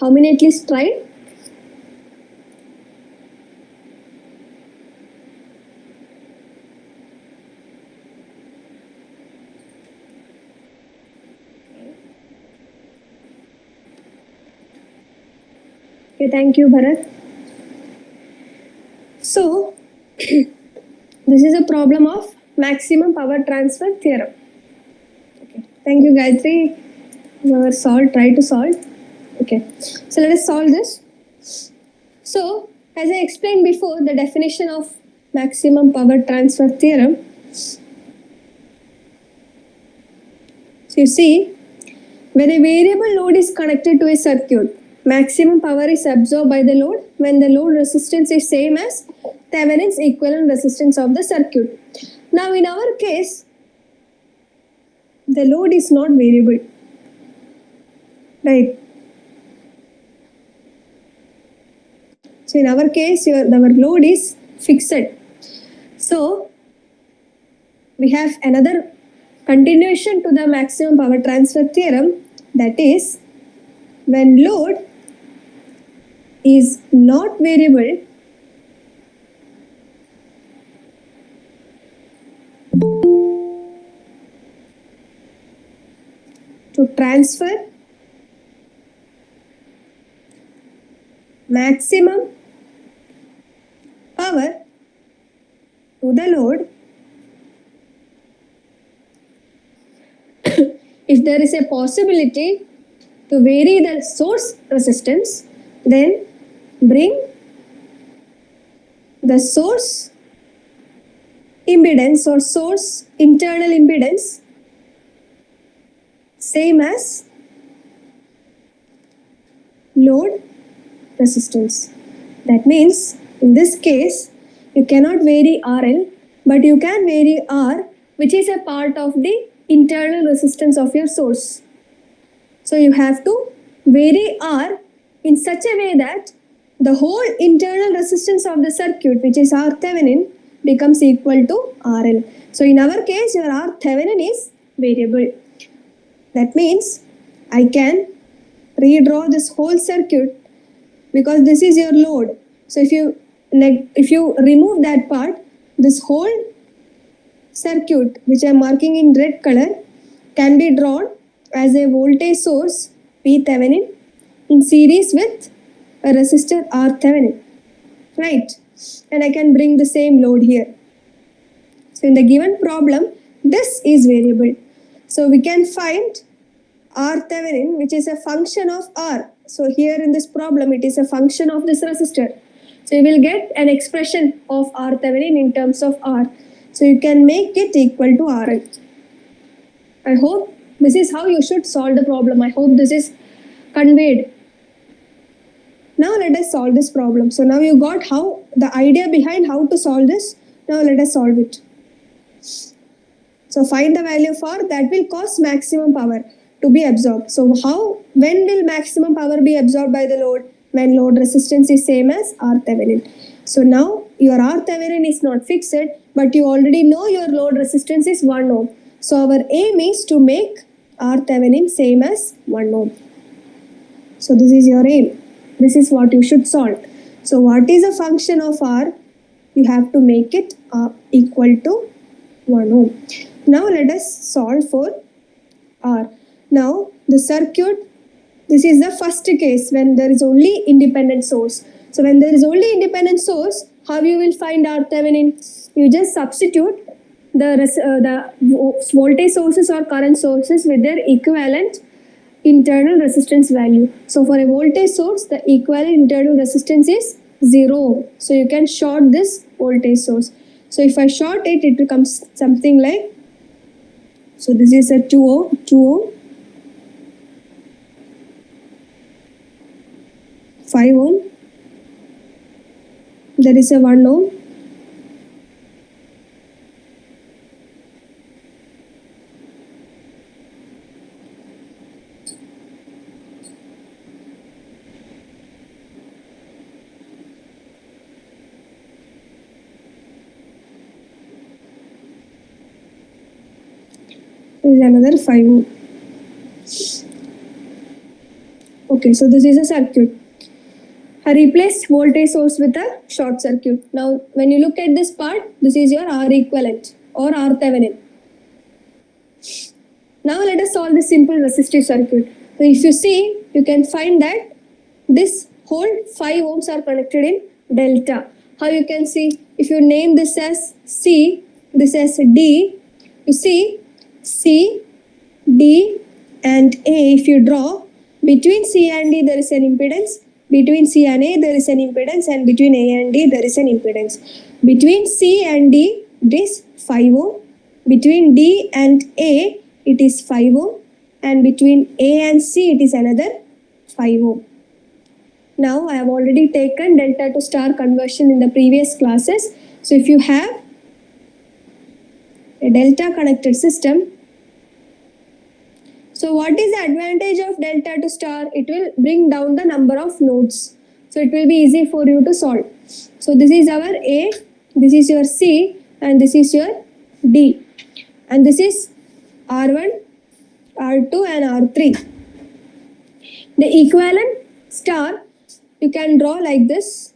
How many at least tried? Okay, thank you, Bharat. So, this is a problem of maximum power transfer theorem. Okay, thank you, Gayatri. Try to solve. Okay, so let us solve this. So, as I explained before, the definition of maximum power transfer theorem. So, you see, when a variable load is connected to a circuit, maximum power is absorbed by the load when the load resistance is same as Thevenin's equivalent resistance of the circuit. Now, in our case, the load is not variable, right? So, in our case, our load is fixed. So, we have another continuation to the maximum power transfer theorem, that is, when load is not variable, to transfer maximum power to the load, if there is a possibility to vary the source resistance, then bring the source impedance or source internal impedance same as load resistance. That means in this case you cannot vary RL, but you can vary R, which is a part of the internal resistance of your source. So you have to vary R in such a way that the whole internal resistance of the circuit, which is R Thevenin, becomes equal to RL. So in our case, your R Thevenin is variable. That means I can redraw this whole circuit because this is your load. So if you remove that part, this whole circuit, which I am marking in red color, can be drawn as a voltage source P Thevenin in series with a resistor R Thevenin, right? And I can bring the same load here. So in the given problem, this is variable. So we can find R Thevenin, which is a function of R. So here in this problem, it is a function of this resistor. So you will get an expression of R Thevenin in terms of R. So you can make it equal to RL. I hope this is how you should solve the problem. I hope this is conveyed. Now let us solve this problem. So now you got how the idea behind how to solve this. Now let us solve it. So find the value for that will cause maximum power to be absorbed. So when will maximum power be absorbed by the load? When load resistance is same as R Thevenin. So now your R Thevenin is not fixed, but you already know your load resistance is 1 ohm. So our aim is to make R Thevenin same as 1 ohm. So this is your aim. This is what you should solve. So what is a function of R? You have to make it equal to 1 ohm. Now let us solve for R. Now the circuit, this is the first case when there is only independent source. So when there is only independent source, how you will find R Thevenin? You just substitute the voltage sources or current sources with their equivalent internal resistance value. So for a voltage source, the equivalent internal resistance is 0. So you can short this voltage source. So if I short it, it becomes something like, so this is a 2 ohm, 5 ohm, there is a 1 ohm, is another 5 ohm. Okay, so this is a circuit. I replaced voltage source with a short circuit. Now, when you look at this part, this is your R equivalent or R Thevenin. Now, let us solve this simple resistive circuit. So, if you see, you can find that this whole 5 ohms are connected in delta. How you can see? If you name this as C, this as D, you see C, D and A, if you draw, between C and D there is an impedance, between C and A there is an impedance, and between A and D there is an impedance. Between C and D it is 5 ohm, between D and A it is 5 ohm, and between A and C it is another 5 ohm. Now I have already taken delta to star conversion in the previous classes. So if you have a delta connected system, so what is the advantage of delta to star? It will bring down the number of nodes. So it will be easy for you to solve. So this is our A, this is your C, and this is your D. And this is R1, R2 and R3. The equivalent star you can draw like this,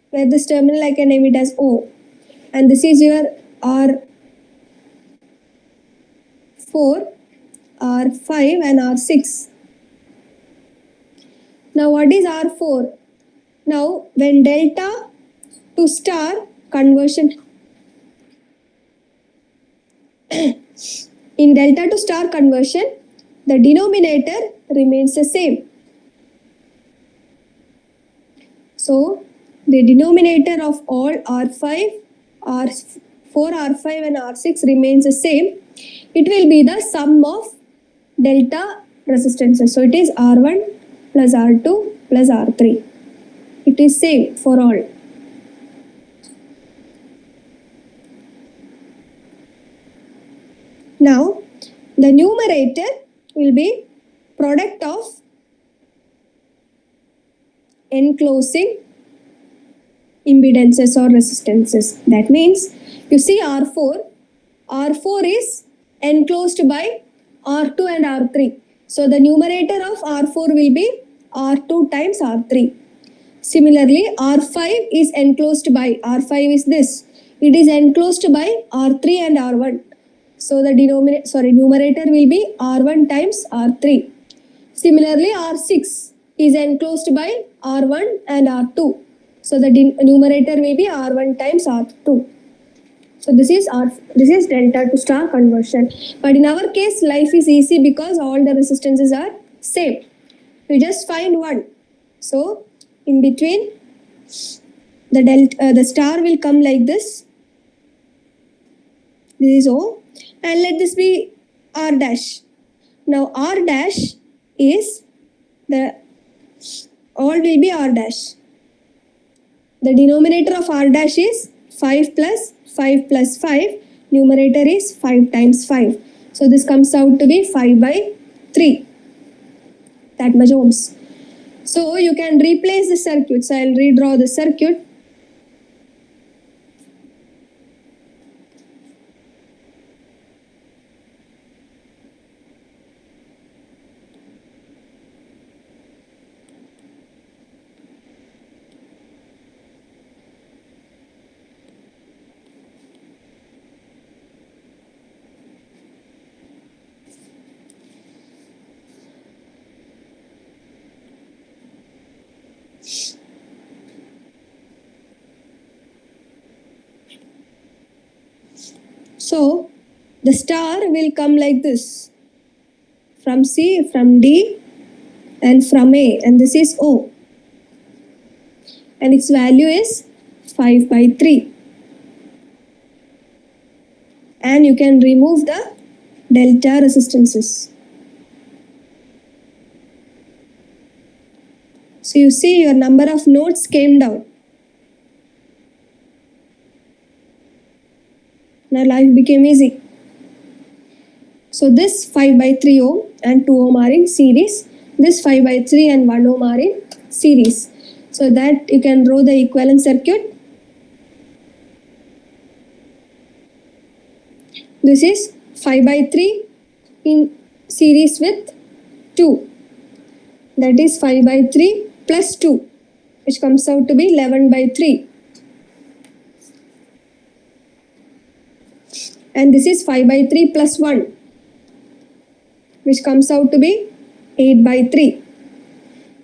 where this terminal I can name it as O. And this is your R4, R5 and R6. Now what is R4? Now when delta to star conversion, in delta to star conversion, the denominator remains the same. So the denominator of all R5, R4, R5 and R6 remains the same. It will be the sum of delta resistances. So it is R1 plus R2 plus R3. It is same for all. Now the numerator will be product of enclosing impedances or resistances. That means you see R4 is enclosed by R2 and R3. So the numerator of R4 will be R2 times R3. Similarly, R5 is enclosed by, R5 is this, it is enclosed by R3 and R1. So the numerator will be R1 times R3. Similarly, R6 is enclosed by R1 and R2. So the numerator will be R1 times R2. So this is delta to star conversion. But in our case, life is easy because all the resistances are same. We just find one. So in between, the star will come like this. This is O, and let this be R dash. Now R dash is all will be R dash. The denominator of R dash is 5 plus 5 plus 5. Numerator is 5 times 5. So this comes out to be 5 by 3. That much ohms. So you can replace the circuit. So I'll redraw the circuit. So the star will come like this, from C, from D and from A, and this is O, and its value is 5 by 3. And you can remove the delta resistances. So you see your number of nodes came down. Now life became easy. So this 5 by 3 ohm and 2 ohm are in series. This 5 by 3 and 1 ohm are in series. So that you can draw the equivalent circuit. This is 5 by 3 in series with 2. That is 5 by 3 plus 2, which comes out to be 11 by 3. And this is 5 by 3 plus 1, which comes out to be 8 by 3.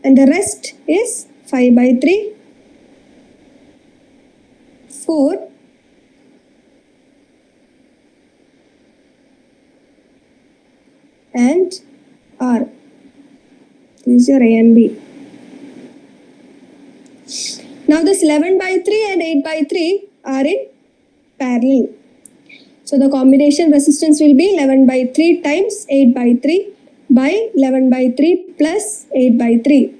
And the rest is 5 by 3, 4, and R. This is your A and B. Now this 11 by 3 and 8 by 3 are in parallel. So the combination resistance will be 11 by 3 times 8 by 3 by 11 by 3 plus 8 by 3.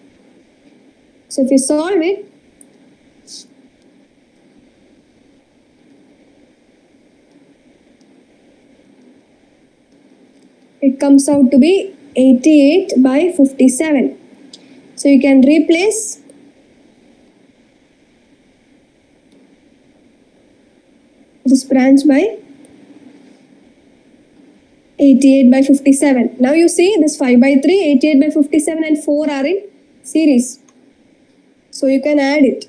So if you solve it, it comes out to be 88 by 57. So you can replace this branch by 88 by 57. Now you see this 5 by 3, 88 by 57 and 4 are in series. So you can add it.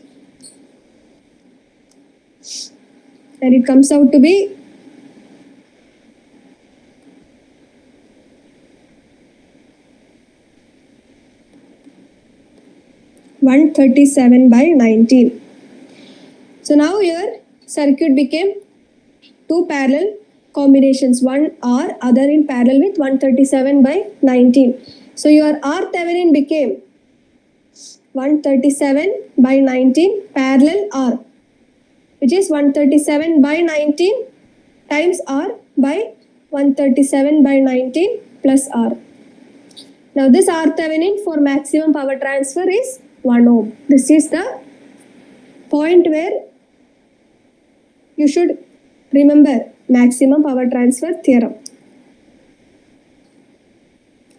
And it comes out to be 137 by 19. So now your circuit became two parallel combinations, one R, other in parallel with 137 by 19. So your R Thevenin became 137 by 19 parallel R, which is 137 by 19 times R by 137 by 19 plus R. Now this R Thevenin for maximum power transfer is 1 ohm. This is the point where you should remember maximum power transfer theorem.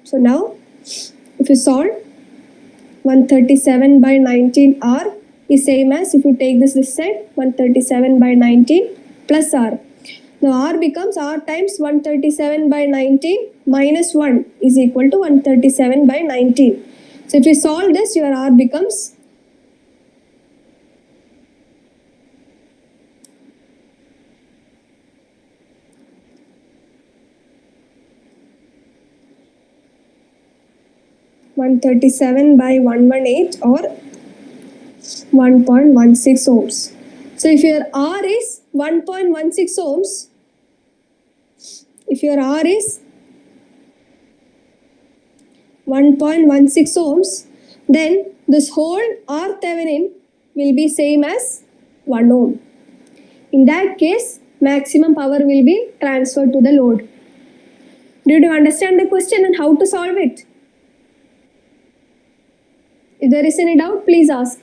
So now if you solve, 137 by 19 R is same as, if you take this side, 137 by 19 plus R. Now R becomes R times 137 by 19 minus 1 is equal to 137 by 19. So if you solve this, your R becomes 137 by 118 or 1.16 ohms. So if your R is 1.16 ohms, if your R is 1.16 ohms, then this whole R Thevenin will be same as 1 ohm. In that case, maximum power will be transferred to the load. Did you understand the question and how to solve it? If there is any doubt, please ask.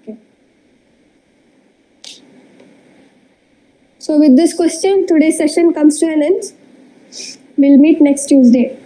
Okay. So with this question, today's session comes to an end. We'll meet next Tuesday.